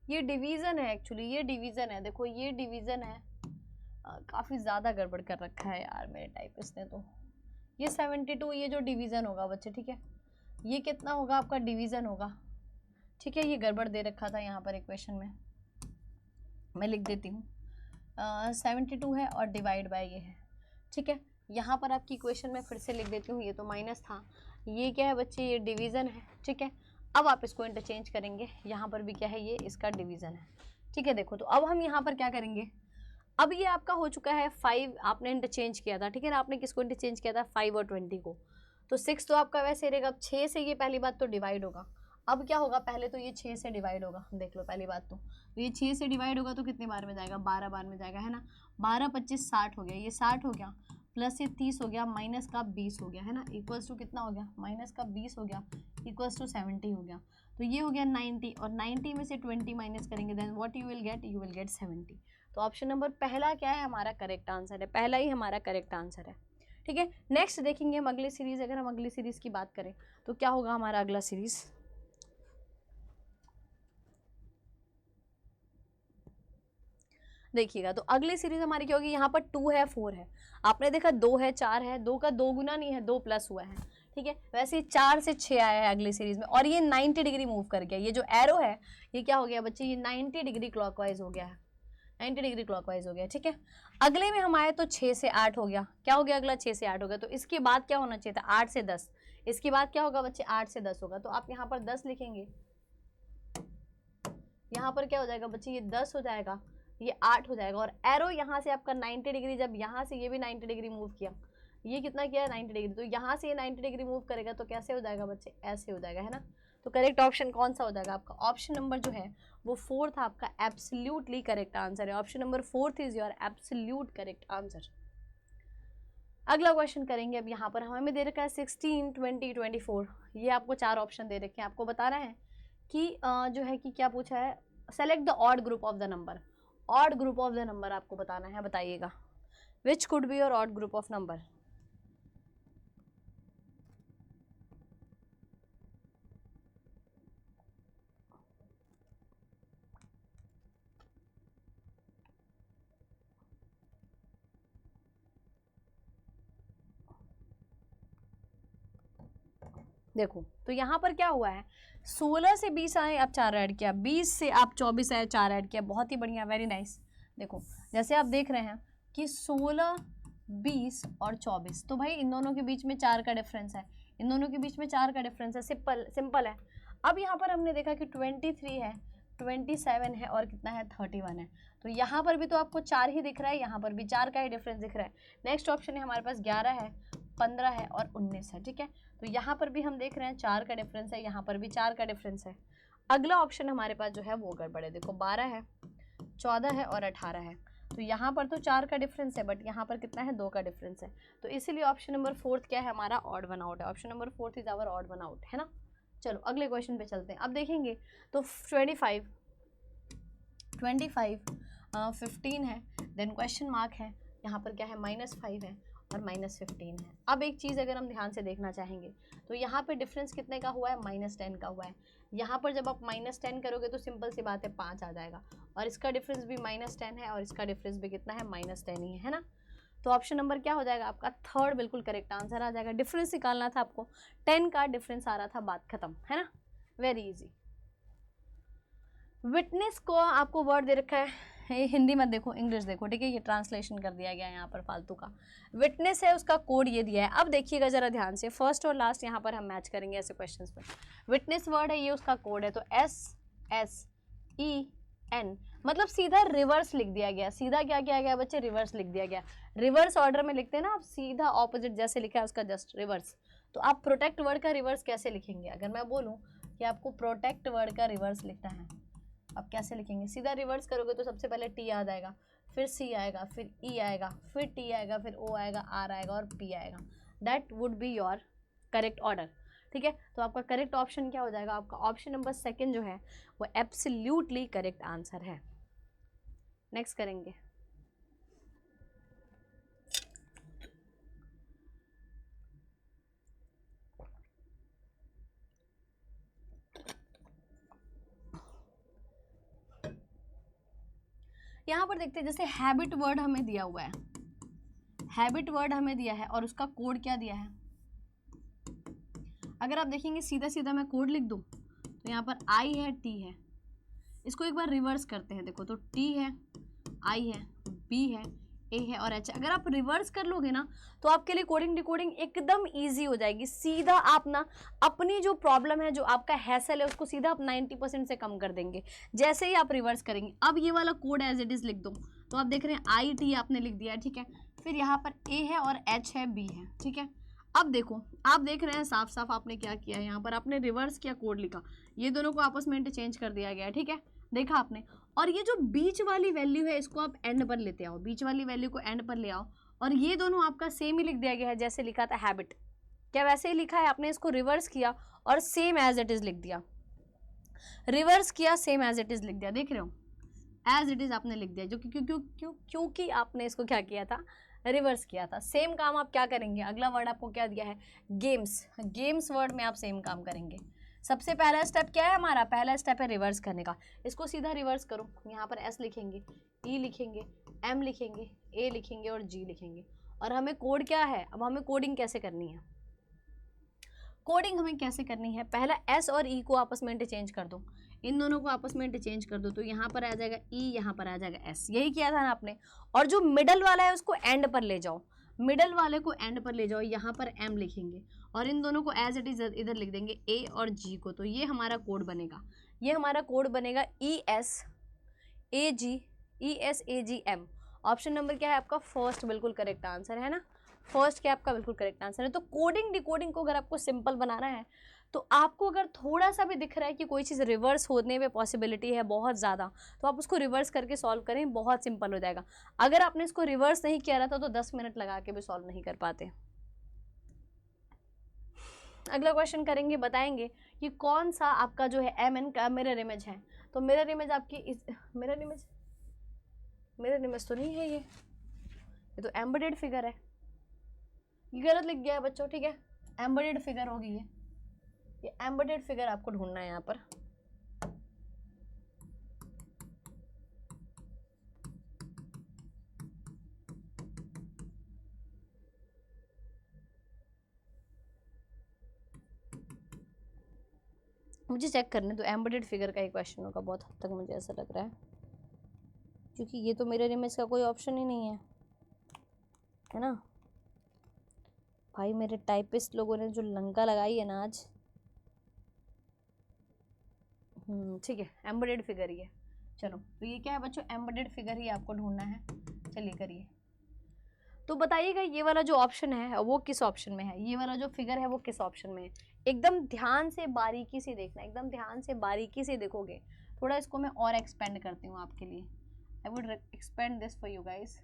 ये डिवीजन है एक्चुअली, ये डिवीजन है, देखो ये डिवीजन है, काफ़ी ज़्यादा गड़बड़ कर रखा है यार मेरे टाइपिस्ट ने। तो ये 72 ये जो डिवीज़न होगा बच्चे, ठीक है, ये कितना होगा आपका डिवीज़न होगा, ठीक है, ये गड़बड़ दे रखा था यहाँ पर इक्वेशन में, मैं लिख देती हूँ 72 है और डिवाइड बाय ये है, ठीक है। यहाँ पर आपकी इक्वेशन में फिर से लिख देती हूँ, ये तो माइनस था, ये क्या है बच्चे, ये डिवीज़न है, ठीक है। अब आप इसको इंटरचेंज करेंगे, यहाँ पर भी क्या है, ये इसका डिवीज़न है, ठीक है। देखो तो अब हम यहाँ पर क्या करेंगे, अब ये आपका हो चुका है 5, आपने इंटरचेंज किया था, ठीक है ना, आपने किसको इंटरचेंज किया था 5 और 20 को, तो 6 तो आपका वैसे रहेगा, अब 6 से ये पहली बात तो डिवाइड होगा। अब क्या होगा, पहले तो ये 6 से डिवाइड होगा, देख लो पहली बात तो ये 6 से डिवाइड होगा तो कितने बार में जाएगा, 12 बार में जाएगा, है ना। 12 25 60 हो गया, ये 60 हो गया, प्लस ये 30 हो गया, माइनस का 20 हो गया, है ना, इक्वल्स टू कितना हो गया, माइनस का 20 हो गया, इक्वल्स टू 70 हो गया। तो ये हो गया 90 और 90 में से 20 माइनस करेंगे, then what you will get 70। तो ऑप्शन नंबर पहला क्या है हमारा करेक्ट आंसर है, पहला ही हमारा करेक्ट आंसर है, ठीक है। नेक्स्ट देखेंगे हम अगली सीरीज, अगर हम अगली सीरीज की बात करें तो क्या होगा हमारा अगला सीरीज, देखिएगा। तो अगली सीरीज हमारी क्या होगी, यहाँ पर 2 है 4 है, आपने देखा 2 है 4 है, 2 का 2 गुना नहीं है, 2 प्लस हुआ है, ठीक है। वैसे 4 से 6 आया है अगली सीरीज में, और ये 90 डिग्री मूव कर गया, ये जो एरो है ये क्या हो गया बच्चे, ये 90 डिग्री क्लॉकवाइज हो गया है, 90 डिग्री क्लॉकवाइज हो गया, ठीक है। अगले में हम आए तो 6 से 8 हो गया, क्या हो गया अगला 6 से 8 हो गया, तो इसके बाद क्या होना चाहिए था 8 से 10, इसके बाद क्या होगा बच्चे 8 से 10 होगा, तो आप यहाँ पर 10 लिखेंगे, यहाँ पर क्या हो जाएगा बच्चे, ये 10 हो जाएगा, ये 8 हो जाएगा, और एरो यहाँ से आपका 90 डिग्री, जब यहाँ से ये भी 90 डिग्री मूव किया, ये कितना किया है 90 डिग्री, तो यहाँ से ये 90 डिग्री मूव करेगा तो कैसे हो जाएगा बच्चे, ऐसे हो जाएगा, है ना। तो करेक्ट ऑप्शन कौन सा हो जाएगा आपका, ऑप्शन नंबर जो है वो 4 आपका एब्सोल्युटली करेक्ट आंसर है, option number 4 is your absolute correct answer. अगला क्वेश्चन करेंगे, अब यहाँ पर हमें दे रखा है 16 20 24, ये आपको 4 ऑप्शन दे रखे हैं, आपको बता रहा है कि जो है कि क्या पूछा है, select the odd group of the number, odd group of the number आपको बताना है, बताइएगा which could be your odd group of number. देखो तो यहाँ पर क्या हुआ है, 16 से 20 आए, आप 4 ऐड किया, 20 से आप 24 आए, 4 ऐड किया, बहुत ही बढ़िया, वेरी नाइस, देखो जैसे आप देख रहे हैं कि 16, 20 और 24, तो भाई इन दोनों के बीच में 4 का डिफरेंस है, इन दोनों के बीच में 4 का डिफरेंस है, सिंपल है। अब यहाँ पर हमने देखा कि 23 है, 27 है और कितना है 31 है, तो यहाँ पर भी तो आपको 4 ही दिख रहा है, यहाँ पर भी 4 का ही डिफरेंस दिख रहा है। नेक्स्ट ऑप्शन है हमारे पास 11 है, 15 है और 19 है, ठीक है। तो यहाँ पर भी हम देख रहे हैं 4 का डिफरेंस है, यहाँ पर भी 4 का डिफरेंस है। अगला ऑप्शन हमारे पास जो है वो गड़बड़ है, देखो 12 है, 14 है और 18 है, तो यहाँ पर तो 4 का डिफरेंस है, बट यहाँ पर कितना है 2 का डिफरेंस है, तो इसीलिए ऑप्शन नंबर 4 क्या है हमारा, ऑड वन आउट है। Option number 4 is our odd one out, है ना। चलो अगले क्वेश्चन पे चलते हैं। अब देखेंगे तो 25 15 है, देन क्वेश्चन मार्क है, यहाँ पर क्या है -5 है और -15 है। अब एक चीज़ अगर हम ध्यान से देखना चाहेंगे तो यहाँ पे डिफरेंस कितने का हुआ है, -10 का हुआ है। यहाँ पर जब आप -10 करोगे तो सिंपल सी बात है 5 आ जाएगा, और इसका डिफरेंस भी -10 है और इसका डिफरेंस भी कितना है, -10 ही है ना। तो ऑप्शन नंबर क्या हो जाएगा आपका, थर्ड बिल्कुल करेक्ट आंसर आ जाएगा। डिफरेंस निकालना था आपको, 10 का डिफरेंस आ रहा था, बात खत्म, है ना, वेरी इजी। विटनेस को आपको वर्ड दे रखा है, हिंदी मत देखो, इंग्लिश देखो, ठीक है, ये ट्रांसलेशन कर दिया गया है यहाँ पर फालतू का। विटनेस है, उसका कोड ये दिया है। अब देखिएगा जरा ध्यान से, फर्स्ट और लास्ट यहाँ पर हम मैच करेंगे ऐसे क्वेश्चंस में। विटनेस वर्ड है, ये उसका कोड है, तो SSEN, मतलब सीधा रिवर्स लिख दिया गया। सीधा क्या किया गया बच्चे, रिवर्स लिख दिया गया। रिवर्स ऑर्डर में लिखते हैं ना आप, सीधा ऑपोजिट जैसे लिखा है उसका जस्ट रिवर्स। तो आप प्रोटेक्ट वर्ड का रिवर्स कैसे लिखेंगे, अगर मैं बोलूँ कि आपको प्रोटेक्ट वर्ड का रिवर्स लिखना है, आप कैसे लिखेंगे, सीधा रिवर्स करोगे तो सबसे पहले टी याद आएगा, फिर सी आएगा, फिर ई आएगा, फिर टी आएगा, फिर ओ आएगा, आर आएगा और पी आएगा। That would be your correct order, ठीक है। तो आपका करेक्ट ऑप्शन क्या हो जाएगा, आपका ऑप्शन नंबर सेकंड जो है वो एब्सोल्युटली करेक्ट आंसर है। नेक्स्ट करेंगे। यहाँ पर देखते हैं, जैसे हैबिट वर्ड हमें दिया हुआ है, हैबिट वर्ड हमें दिया है और उसका कोड क्या दिया है। अगर आप देखेंगे सीधा सीधा मैं कोड लिख दूँ तो यहाँ पर आई है, टी है, इसको एक बार रिवर्स करते हैं, देखो तो टी है, आई है, बी है, ए है और एच है। अगर आप रिवर्स कर लोगे ना तो आपके लिए कोडिंग डिकोडिंग एकदम इजी हो जाएगी। सीधा आप ना अपनी जो प्रॉब्लम है, जो आपका हैसल है, उसको सीधा आप 90% से कम कर देंगे जैसे ही आप रिवर्स करेंगे। अब ये वाला कोड एज इट इज लिख दो, तो आप देख रहे हैं आई टी आपने लिख दिया, ठीक है, फिर यहाँ पर ए है और एच है, बी है, ठीक है। अब देखो, आप देख रहे हैं साफ साफ आपने क्या किया है, यहाँ पर आपने रिवर्स किया, कोड लिखा, ये दोनों को आपस में इंटरचेंज कर दिया गया, ठीक है, देखा आपने। और ये जो बीच वाली वैल्यू है इसको आप एंड पर लेते आओ, बीच वाली वैल्यू को एंड पर ले आओ, और ये दोनों आपका सेम ही लिख दिया गया है जैसे लिखा था हैबिट। क्या वैसे ही लिखा है, आपने इसको रिवर्स किया और सेम एज इट इज लिख दिया, रिवर्स किया सेम एज इट इज लिख दिया, देख रहे हो, एज इट इज आपने लिख दिया, जो क्योंकि आपने इसको क्या किया था, रिवर्स किया था। सेम काम आप क्या करेंगे, अगला वर्ड आपको क्या दिया है, गेम्स, गेम्स वर्ड में आप सेम काम करेंगे। सबसे पहला स्टेप क्या है हमारा, पहला स्टेप है रिवर्स करने का, इसको सीधा रिवर्स करो, यहाँ पर एस लिखेंगे, ई लिखेंगे, एम लिखेंगे, ए लिखेंगे और जी लिखेंगे। और हमें कोड क्या है, अब हमें कोडिंग कैसे करनी है, कोडिंग हमें कैसे करनी है, पहला एस और ई को आपस में इंटरचेंज कर दो, इन दोनों को आपस में इंटरचेंज कर दो, तो यहाँ पर आ जाएगा ई, यहाँ पर आ जाएगा एस, यही किया था ना आपने। और जो मिडल वाला है उसको एंड पर ले जाओ, मिडल वाले को एंड पर ले जाओ, यहाँ पर एम लिखेंगे और इन दोनों को एज इट इज इधर लिख देंगे ए और जी को, तो ये हमारा कोड बनेगा, ये हमारा कोड बनेगा E S A G M. Option number क्या है आपका, फर्स्ट बिल्कुल करेक्ट आंसर है ना, फर्स्ट क्या आपका बिल्कुल करेक्ट आंसर है। तो कोडिंग डिकोडिंग को अगर आपको सिंपल बनाना है तो आपको अगर थोड़ा सा भी दिख रहा है कि कोई चीज़ रिवर्स होने में पॉसिबिलिटी है बहुत ज़्यादा, तो आप उसको रिवर्स करके सॉल्व करें, बहुत सिंपल हो जाएगा। अगर आपने इसको रिवर्स नहीं किया रहता तो 10 मिनट लगा के भी सॉल्व नहीं कर पाते। अगला क्वेश्चन करेंगे, बताएंगे कि कौन सा आपका जो है एम एन का मिरर इमेज है। तो मिरर इमेज आपकी मिरर इमेज तो नहीं है, ये तो एम्बेडेड फिगर है, ये गलत लिख गया है बच्चों, ठीक है, एम्बेडेड फिगर होगी ये एम्बेडेड फिगर आपको ढूंढना है यहाँ पर। मुझे चेक करने तो एम्बेडेड फिगर का ही क्वेश्चन होगा बहुत हद तक, मुझे ऐसा लग रहा है। क्योंकि ये तो मिरर इमेज का कोई ऑप्शन ही नहीं है ना भाई। मेरे टाइपिस्ट लोगों ने जो लंका लगाई है ना आज। ठीक है, एम्बेडेड फिगर ही है। चलो, तो ये क्या है बच्चों, एम्बेडेड फिगर ही आपको ढूंढना है। चलिए करिए। तो बताइएगा ये वाला जो ऑप्शन है वो किस ऑप्शन में है, ये वाला जो फिगर है वो किस ऑप्शन में है। एकदम ध्यान से बारीकी से देखना, एकदम ध्यान से बारीकी से देखोगे। थोड़ा इसको मैं और एक्सपेंड करती हूँ आपके लिए। I would expand this for you guys.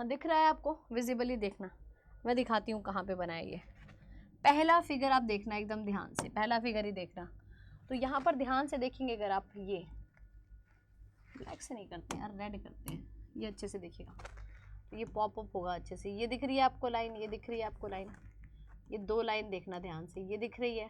दिख रहा है आपको, विजिबली देखना। मैं दिखाती हूँ कहाँ पे बनाया ये। पहला फिगर आप देखना एकदम ध्यान से, पहला फिगर ही देखना। तो यहाँ पर ध्यान से देखेंगे अगर आप, ये ब्लैक से नहीं करते यार, रेड करते हैं, ये अच्छे से देखिएगा। तो ये पॉप अप होगा अच्छे से। ये दिख रही है आपको लाइन, ये दिख रही है आपको लाइन, ये दो लाइन देखना ध्यान से। ये दिख रही है,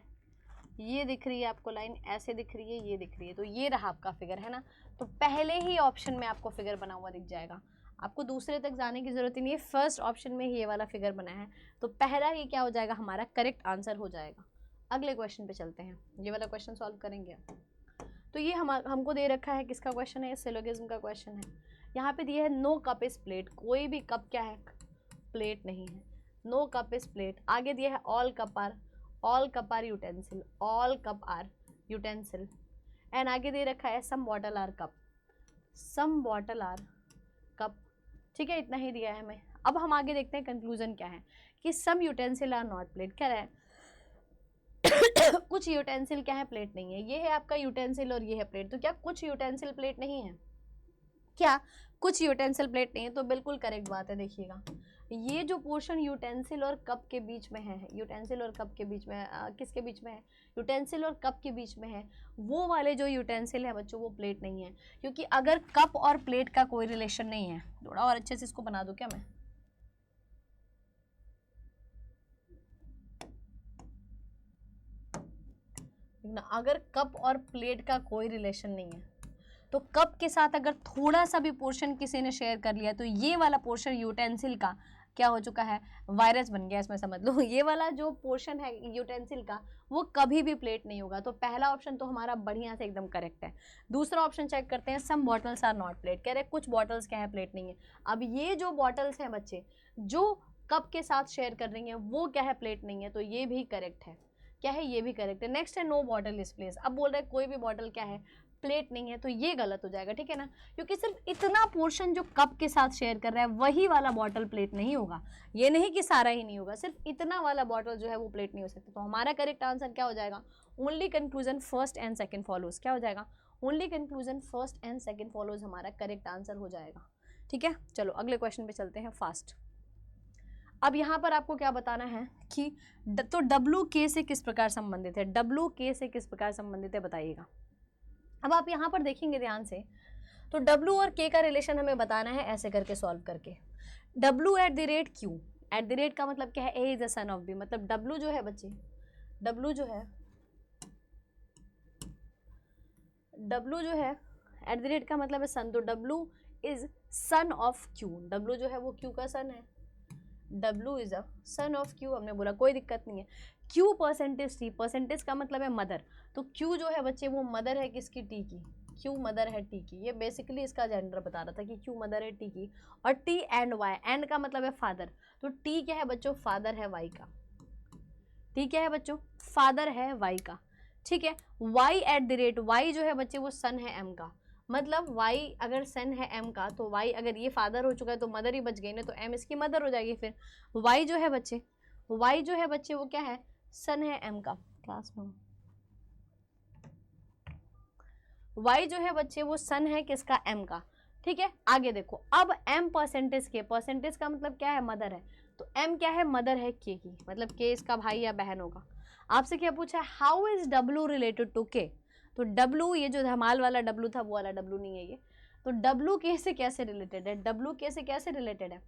ये दिख रही है आपको लाइन, ऐसे दिख रही है, ये दिख रही है। तो ये रहा आपका फिगर, है ना। तो पहले ही ऑप्शन में आपको फिगर बना हुआ दिख जाएगा, आपको दूसरे तक जाने की जरूरत ही नहीं है। फर्स्ट ऑप्शन में ही ये वाला फिगर बना है, तो पहला ही क्या हो जाएगा, हमारा करेक्ट आंसर हो जाएगा। अगले क्वेश्चन पे चलते हैं, ये वाला क्वेश्चन सॉल्व करेंगे। तो ये हमको दे रखा है, किसका क्वेश्चन है, ये सिलोगिज्म का क्वेश्चन है। यहाँ पे दिया है नो कप इज प्लेट, कोई भी कप क्या है, प्लेट नहीं है। No cup is plate. आगे दिया है all cup are utensil, all cup are utensil. And आगे दे रखा है some bottle are cup, some bottle are cup. ठीक है, इतना ही दिया है हमें। अब हम आगे देखते हैं कंक्लूजन क्या है, कि सम यूटेंसिल आर नॉट प्लेट। कह रहा है कुछ यूटेंसिल क्या है, प्लेट नहीं है। ये है आपका यूटेंसिल और ये है प्लेट। तो क्या कुछ यूटेंसिल प्लेट नहीं है, क्या कुछ यूटेंसिल प्लेट नहीं है? तो बिल्कुल करेक्ट बात है। देखिएगा, ये जो पोर्शन यूटेंसिल और कप के बीच में है, यूटेंसिल और कप के बीच में, किसके बीच में है, यूटेंसिल और कप के बीच में है, वो वाले जो यूटेंसिल है बच्चों, वो प्लेट नहीं है। क्योंकि अगर कप और प्लेट का कोई रिलेशन नहीं है, थोड़ा और अच्छे से इसको बना दूं क्या मैं, अगर कप और प्लेट का कोई रिलेशन नहीं है, तो कप के साथ अगर थोड़ा सा भी पोर्शन किसी ने शेयर कर लिया, तो ये वाला पोर्शन यूटेंसिल का क्या हो चुका है, वायरस बन गया, इसमें समझ लो। ये वाला जो पोर्शन है यूटेंसिल का, वो कभी भी प्लेट नहीं होगा। तो पहला ऑप्शन तो हमारा बढ़िया से एकदम करेक्ट है। दूसरा ऑप्शन चेक करते हैं, सम बॉटल्स आर नॉट प्लेट। कह रहे कुछ बॉटल्स क्या है, प्लेट नहीं है। अब ये जो बॉटल्स हैं बच्चे, जो कप के साथ शेयर कर रही हैं, वो क्या है, प्लेट नहीं है। तो ये भी करेक्ट है। क्या है, ये भी करेक्ट है। नेक्स्ट है नो बॉटल इज प्लेस। अब बोल रहे हैं कोई भी बॉटल क्या है, प्लेट नहीं है। तो ये गलत हो जाएगा, ठीक है ना, क्योंकि सिर्फ इतना पोर्शन जो कप के साथ शेयर कर रहा है, वही वाला बॉटल प्लेट नहीं होगा। ये नहीं कि सारा ही नहीं होगा, सिर्फ इतना वाला बॉटल जो है वो प्लेट नहीं हो सकता। तो हमारा करेक्ट आंसर क्या हो जाएगा, only conclusion first and second follows. क्या हो जाएगा, only conclusion first and second follows हमारा करेक्ट आंसर हो जाएगा। ठीक है, चलो अगले क्वेश्चन पे चलते हैं फास्ट। अब यहाँ पर आपको क्या बताना है कि तो डब्ल्यू के से किस प्रकार संबंधित है, डब्ल्यू के से किस प्रकार संबंधित है, बताइएगा। अब आप यहाँ पर देखेंगे ध्यान से, तो डब्ल्यू और के का रिलेशन हमें बताना है ऐसे करके सॉल्व करके। W at the rate Q, at the rate का मतलब क्या है, A is the son of B. मतलब डब्ल्यू जो है बच्चे, डब्ल्यू जो है एट द रेट का मतलब है सन। तो W is son of Q, W जो है वो क्यू का सन है, W is a son of Q. हमने बोला कोई दिक्कत नहीं है। क्यू परसेंटेज टी, परसेंटेज का मतलब है मदर। तो क्यू जो है बच्चे वो मदर है किसकी, टी की। क्यू मदर है टी की। ये बेसिकली इसका जेंडर बता रहा था कि क्यू मदर है टी की। और टी एंड वाई, एंड का मतलब है फादर। तो टी क्या है बच्चों, फादर है वाई का। टी क्या है बच्चों, फादर है वाई का। ठीक है, Y at the rate, Y जो है बच्चे वो सन है एम का। मतलब y अगर सन है m का, तो y अगर ये फादर हो चुका है तो मदर ही बच गई ना, तो m इसकी मदर हो जाएगी। फिर y जो है बच्चे, y जो है बच्चे वो क्या है, सन है m का। क्लास में y जो है बच्चे वो सन है किसका, m का। ठीक है, आगे देखो, अब m परसेंटेज के, परसेंटेज का मतलब क्या है, मदर है। तो m क्या है, मदर है k की, मतलब k इसका भाई या बहन होगा। आपसे क्या पूछा है, how is w related to k। तो W, ये जो धमाल वाला W था वो वाला W नहीं है ये। तो W के से कैसे रिलेटेड है, W के से कैसे रिलेटेड है,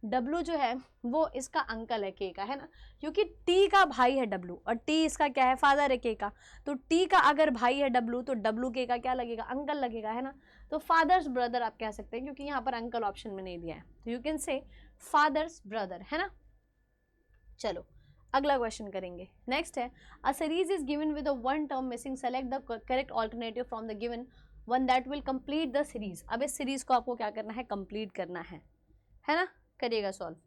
W जो है वो इसका अंकल है K का, है ना, क्योंकि T का भाई है W और T इसका क्या है, फादर है K का। तो T का अगर भाई है W, तो W K का क्या लगेगा, अंकल लगेगा, है ना। तो फादर्स ब्रदर आप कह सकते हैं, क्योंकि यहाँ पर अंकल ऑप्शन में नहीं दिया है। तो you can say fathers brother, है ना। चलो अगला क्वेश्चन करेंगे। नेक्स्ट है a series is given with a one term missing, select the correct alternative from the given one that will complete the series. अब इस सीरीज को आपको क्या करना है, कंप्लीट करना है ना, करिएगा सॉल्व।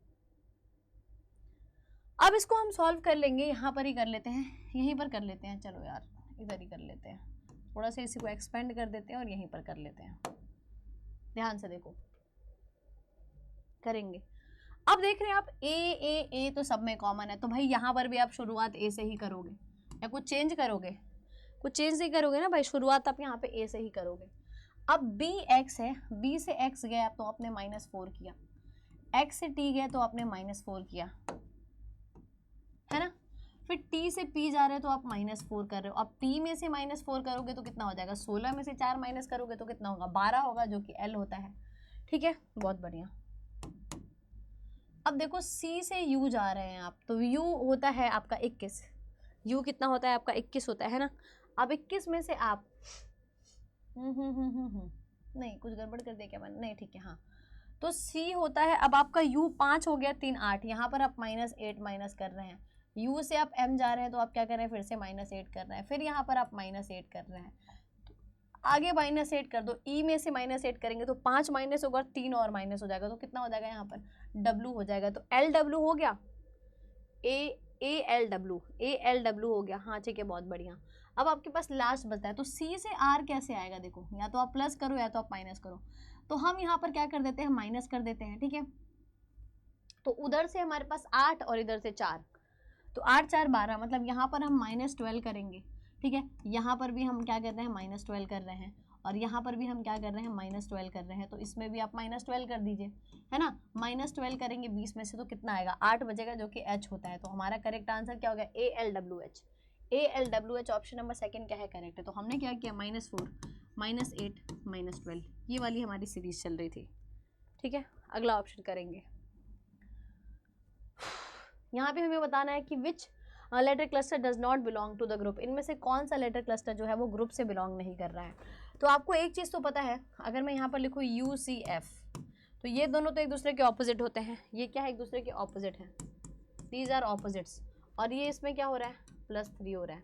अब इसको हम सॉल्व कर लेंगे, यहाँ पर ही कर लेते हैं, यहीं पर कर लेते हैं, चलो यार इधर ही कर लेते हैं, थोड़ा सा इसी को एक्सपेंड कर देते हैं और यहीं पर कर लेते हैं। ध्यान से देखो करेंगे। अब देख रहे हैं आप ए तो सब में कॉमन है, तो भाई यहाँ पर भी आप शुरुआत ए से ही करोगे या कुछ चेंज करोगे? कुछ चेंज नहीं करोगे ना भाई, शुरुआत आप यहाँ पे ए से ही करोगे। अब बी एक्स है, बी से एक्स गया तो आपने -4 किया, एक्स से टी गया तो आपने -4 किया, है ना। फिर टी से पी जा रहे हो तो आप -4 कर रहे हो। अब पी में से -4 करोगे तो कितना हो जाएगा, 16 में से 4 माइनस करोगे तो कितना होगा, 12 होगा, जो कि एल होता है। ठीक है, बहुत बढ़िया। अब देखो सी से यू जा रहे हैं आप, तो यू होता है आपका 21, यू कितना होता है आपका 21 होता है ना। अब 21 में से आप नहीं कुछ गड़बड़ कर दिया क्या मैंने, नहीं ठीक है हाँ, तो सी होता है, अब आपका यू 5 हो गया, 3 8, यहाँ पर आप -8 माइनस कर रहे हैं, यू से आप एम जा रहे हैं तो आप क्या कर रहे हैं, फिर से -8 कर रहे हैं, फिर यहाँ पर आप -8 कर रहे हैं, आगे -8 कर दो, ई में से -8 करेंगे तो 5 माइनस होगा, 3 और माइनस हो जाएगा, तो कितना हो जाएगा यहाँ पर W हो जाएगा, तो LW हो गया, ALW हो गया। हाँ ठीक है, बहुत बढ़िया। अब आपके पास लास्ट बचता है, तो C से R कैसे आएगा, देखो या तो आप प्लस करो या तो आप माइनस करो, तो हम यहाँ पर क्या कर देते हैं, माइनस कर देते हैं। ठीक है, तो उधर से हमारे पास 8 और इधर से 4, तो 8 4 12, मतलब यहाँ पर हम -12 करेंगे। ठीक है, यहाँ पर भी हम क्या कर रहे हैं, -12 कर रहे हैं, और यहाँ पर भी हम क्या कर रहे हैं, -12 कर रहे हैं, तो इसमें भी आप -12 कर दीजिए, है ना। -12 करेंगे 20 में से तो कितना आएगा, 8 बचेगा, जो कि H होता है। तो हमारा करेक्ट आंसर क्या होगा, ALWH। ALWH option number second क्या है, करेक्ट है। तो हमने क्या किया, -4 -8 -12, ये वाली हमारी सीरीज चल रही थी। ठीक है, अगला ऑप्शन करेंगे। यहाँ पे हमें बताना है कि which letter cluster does not belong to the group, इनमें से कौन सा लेटर क्लस्टर जो है वो ग्रुप से बिलोंग नहीं कर रहा है। तो आपको एक चीज़ तो पता है, अगर मैं यहाँ पर लिखूँ UCF, तो ये दोनों तो एक दूसरे के ऑपोजिट होते हैं, ये क्या है, एक दूसरे के ऑपोजिट हैं, दीज आर ऑपोजिट्स, और ये इसमें क्या हो रहा है, +3 हो रहा है।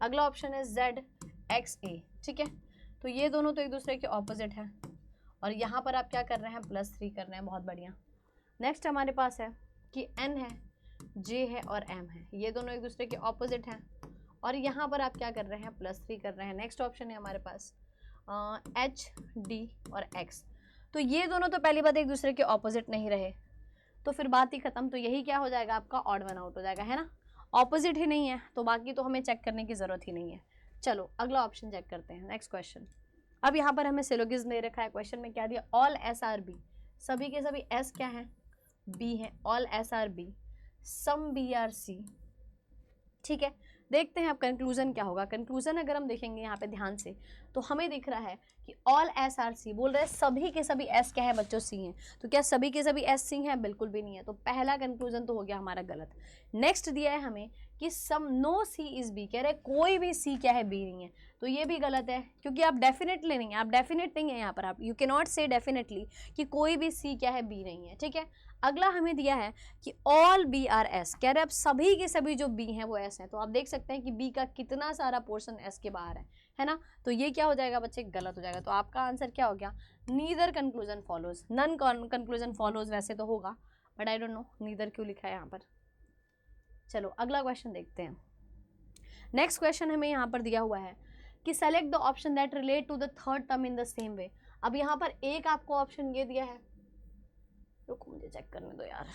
अगला ऑप्शन है ZXA, ठीक है, तो ये दोनों तो एक दूसरे के ऑपोजिट हैं, और यहाँ पर आप क्या कर रहे हैं, +3 कर रहे हैं, बहुत बढ़िया। नेक्स्ट हमारे पास है कि N है, J है और M है, ये दोनों एक दूसरे के ऑपोजिट हैं, और यहाँ पर आप क्या कर रहे हैं, +3 कर रहे हैं। नेक्स्ट ऑप्शन है हमारे पास H, D और X, तो ये दोनों तो पहली बात एक दूसरे के ऑपोजिट नहीं रहे, तो फिर बात ही खत्म, तो यही क्या हो जाएगा आपका, ऑड वन आउट हो जाएगा, है ना। ऑपोजिट ही नहीं है तो बाकी तो हमें चेक करने की ज़रूरत ही नहीं है। चलो अगला ऑप्शन चेक करते हैं, नेक्स्ट क्वेश्चन। अब यहाँ पर हमें सिलोगिज्म दे रखा है, क्वेश्चन में क्या दिया, ऑल SRB, सभी के सभी S क्या है, B है, ऑल SRB सम BRC। ठीक है, देखते हैं अब कंक्लूजन क्या होगा। कंक्लूजन अगर हम देखेंगे यहाँ पे ध्यान से, तो हमें दिख रहा है कि ऑल SRC बोल रहे हैं सभी के सभी S क्या है बच्चों, C हैं, तो क्या सभी के सभी S C हैं, बिल्कुल भी नहीं है, तो पहला कंक्लूजन तो हो गया हमारा गलत। नेक्स्ट दिया है हमें कि सम नो C इज B, कह रहे कोई भी C क्या है, B नहीं है, तो ये भी गलत है, क्योंकि आप डेफिनेटली नहीं है, आप डेफिनेट नहीं है यहाँ पर, आप यू कैन नॉट से डेफिनेटली कि कोई भी C क्या है, B नहीं है। ठीक है, अगला हमें दिया है कि ऑल B आर S, कह रहे अब सभी के सभी जो B हैं वो S हैं, तो आप देख सकते हैं कि B का कितना सारा पोर्शन S के बाहर है ना, तो ये क्या हो जाएगा बच्चे, गलत हो जाएगा। तो आपका आंसर क्या हो गया, neither conclusion follows, none conclusion follows वैसे तो होगा, but I don't know neither क्यों लिखा है यहाँ पर। चलो अगला क्वेश्चन देखते हैं। नेक्स्ट क्वेश्चन हमें यहाँ पर दिया हुआ है कि select the option that relate to the third term in the same way. अब यहाँ पर एक आपको ऑप्शन ये दिया है, रुको मुझे चेक करने दो यार,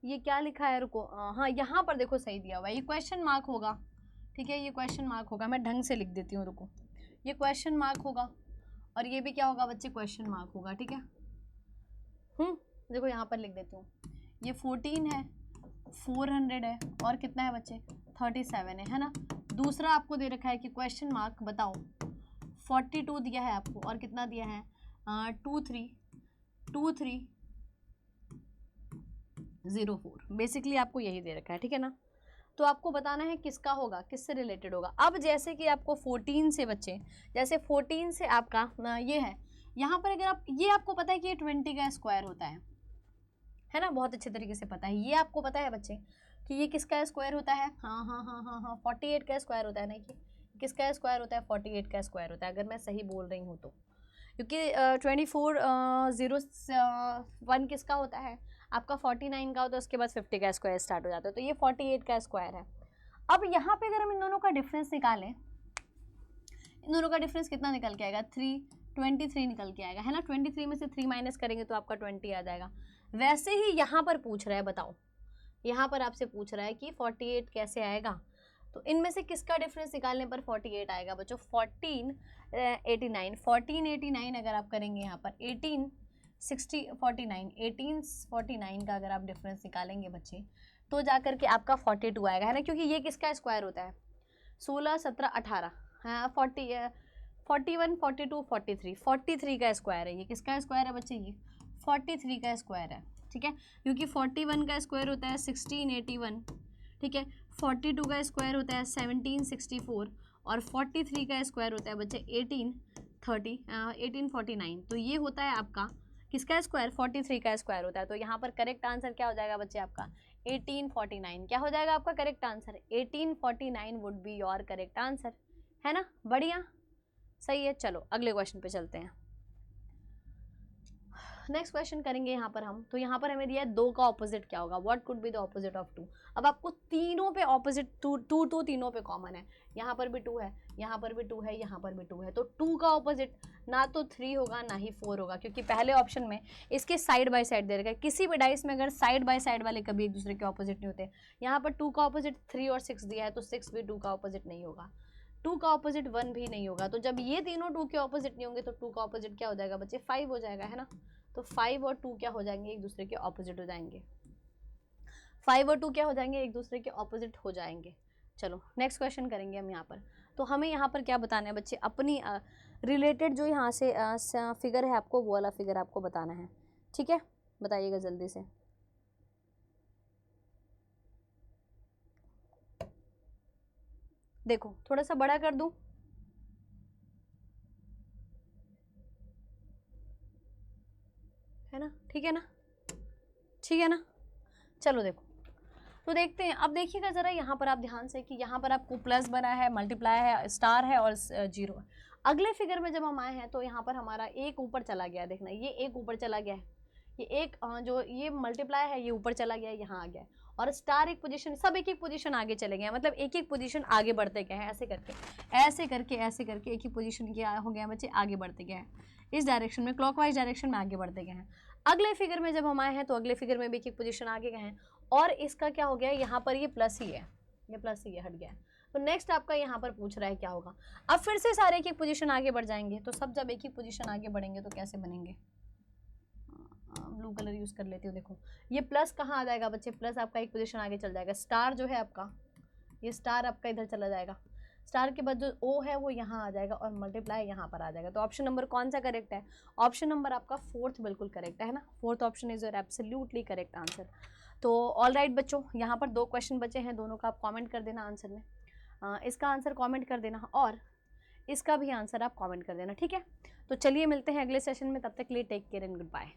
ये क्या लिखा है, रुको, हाँ यहाँ पर देखो सही दिया हुआ है, ये क्वेश्चन मार्क होगा। ठीक है, ये क्वेश्चन मार्क होगा, मैं ढंग से लिख देती हूँ, रुको, ये क्वेश्चन मार्क होगा और ये भी क्या होगा बच्चे, क्वेश्चन मार्क होगा। ठीक है, देखो यहाँ पर लिख देती हूँ, ये 14 है, 400 है, और कितना है बच्चे 37 है ना। दूसरा आपको दे रखा है कि क्वेश्चन मार्क बताओ, 42 दिया है आपको, और कितना दिया है 2304। बेसिकली आपको यही दे रखा है, ठीक है ना। तो आपको बताना है किसका होगा, किससे रिलेटेड होगा। अब जैसे कि आपको 14 से बच्चे, जैसे 14 से आपका ये है, यहाँ पर अगर आप, ये आपको पता है कि ये 20 का स्क्वायर होता है ना, बहुत अच्छे तरीके से पता है। ये आपको पता है बच्चे कि ये किसका स्क्वायर होता है, हाँ 48 का स्क्वायर होता है ना। ये किसका स्क्वायर होता है, 48 का स्क्वायर होता है, अगर मैं सही बोल रही हूँ तो। क्योंकि 2401 किसका होता है आपका, 49 का होता है, उसके बाद 50 का स्क्वायर स्टार्ट हो जाता है, तो ये 48 का स्क्वायर है। अब यहाँ पे अगर हम इन दोनों का डिफरेंस निकालें, इन दोनों का डिफरेंस कितना निकल के आएगा, 323 निकल के आएगा, है ना। 23 में से 3 माइनस करेंगे तो आपका 20 आ जाएगा। वैसे ही यहाँ पर पूछ रहा है, बताओ यहाँ पर आपसे पूछ रहा है कि 48 कैसे आएगा, तो इनमें से किसका डिफरेंस निकालने पर 48 आएगा बच्चों, 1489 अगर आप करेंगे यहाँ पर 1849 का अगर आप डिफरेंस निकालेंगे बच्चे, तो जाकर के आपका 42 आएगा, है ना। क्योंकि ये किसका स्क्वायर होता है, 16 17 18, हाँ 41 42 43 का स्क्वायर है। ये किसका स्क्वायर है बच्चे, ये 43 का स्क्वायर है, ठीक है। क्योंकि 41 का स्क्वायर होता है 1681, ठीक है। 42 का स्क्वायर होता है 1764, और 43 का स्क्वायर होता है बच्चे 1849। तो ये होता है आपका किसका स्क्वायर, 43 का स्क्वायर होता है। तो यहाँ पर करेक्ट आंसर क्या हो जाएगा बच्चे आपका 1849। क्या हो जाएगा आपका correct answer, 1849 would be your correct answer, है ना। बढ़िया, सही है। चलो अगले क्वेश्चन पे चलते हैं। नेक्स्ट क्वेश्चन करेंगे यहाँ पर हम। तो यहाँ पर हमें दिया है 2 का ऑपोजिट क्या होगा, what could be the opposite of 2। अब आपको तीनों पे ऑपोजिट, 2 तो तीनों पे कॉमन है, यहाँ पर भी 2 है, यहाँ पर भी 2 है, यहाँ पर भी 2 है। तो 2 का ऑपोजिट ना तो 3 होगा ना ही 4 होगा, क्योंकि पहले ऑप्शन में इसके साइड बाय साइड दे रखा है। किसी भी डाइस में अगर साइड बाय साइड वाले कभी एक दूसरे के ऑपोजिट नहीं होते। यहाँ पर 2 का ऑपोजिट 3 और 6 दिया है, तो 6 भी 2 का ऑपोजिट नहीं होगा, 2 का ऑपोजिट 1 भी नहीं होगा। तो जब ये तीनों 2 के ऑपोजिट नहीं होंगे तो 2 का ऑपोजिट क्या हो जाएगा बच्चे, 5 हो जाएगा, है ना। तो 5 और 2 क्या हो जाएंगे, एक दूसरे के ऑपोजिट हो जाएंगे। 5 और 2 क्या हो जाएंगे, एक दूसरे के ऑपोजिट हो जाएंगे। चलो नेक्स्ट क्वेश्चन करेंगे हम यहाँ पर। तो हमें यहाँ पर क्या बताना है बच्चे, अपनी रिलेटेड जो यहाँ से फिगर है आपको, वो वाला फिगर आपको बताना है, ठीक है। बताइएगा जल्दी से। देखो थोड़ा सा बड़ा कर दूं, है ना, ठीक है ना, ठीक है ना। चलो देखो, तो देखते हैं। अब देखिएगा ज़रा यहाँ पर आप ध्यान से कि यहाँ पर आपको प्लस बना है, मल्टीप्लाई है, स्टार है और 0 है। अगले फिगर में जब हम आए हैं तो यहाँ पर हमारा एक ऊपर चला गया, देखना ये एक ऊपर चला गया है, ये एक जो ये मल्टीप्लाई है ये ऊपर चला गया है, यहाँ आ गया है, और स्टार एक पोजीशन, सब एक एक पोजीशन आगे चले गए, मतलब एक एक पोजीशन आगे बढ़ते गए हैं, ऐसे करके ऐसे करके ऐसे करके एक ही पोजीशन क्या हो गया बच्चे, आगे बढ़ते गए हैं इस डायरेक्शन में, क्लॉकवाइज डायरेक्शन में आगे बढ़ते गए हैं। अगले फिगर में जब हम आए हैं तो अगले फिगर में भी एक एक पोजीशन आगे गए हैं, और इसका क्या हो गया, यहाँ पर ये प्लस ही है, ये प्लस ही है, हट गया है। तो नेक्स्ट आपका यहाँ पर पूछ रहा है क्या होगा। अब फिर से सारे एक एक पोजीशन आगे बढ़ जाएंगे, तो सब जब एक ही पोजीशन आगे बढ़ेंगे तो कैसे बनेंगे, ब्लू कलर यूज कर लेती हूँ। देखो ये प्लस कहाँ आ जाएगा बच्चे, प्लस आपका एक पोजीशन आगे चल जाएगा, स्टार जो है आपका, ये स्टार आपका इधर चला जाएगा, स्टार के बाद जो ओ है वो यहाँ आ जाएगा, और मल्टीप्लाई यहाँ पर आ जाएगा। तो ऑप्शन नंबर कौन सा करेक्ट है, ऑप्शन नंबर आपका 4th बिल्कुल करेक्ट है ना, 4th option is your absolutely correct answer. तो ऑल राइट बच्चों, यहाँ पर 2 क्वेश्चन बचे हैं, दोनों का आप कॉमेंट कर देना आंसर में, इसका आंसर कॉमेंट कर देना, और इसका भी आंसर आप कॉमेंट कर देना, ठीक है। तो चलिए मिलते हैं अगले सेशन में, तब तक के लिए take care and good bye.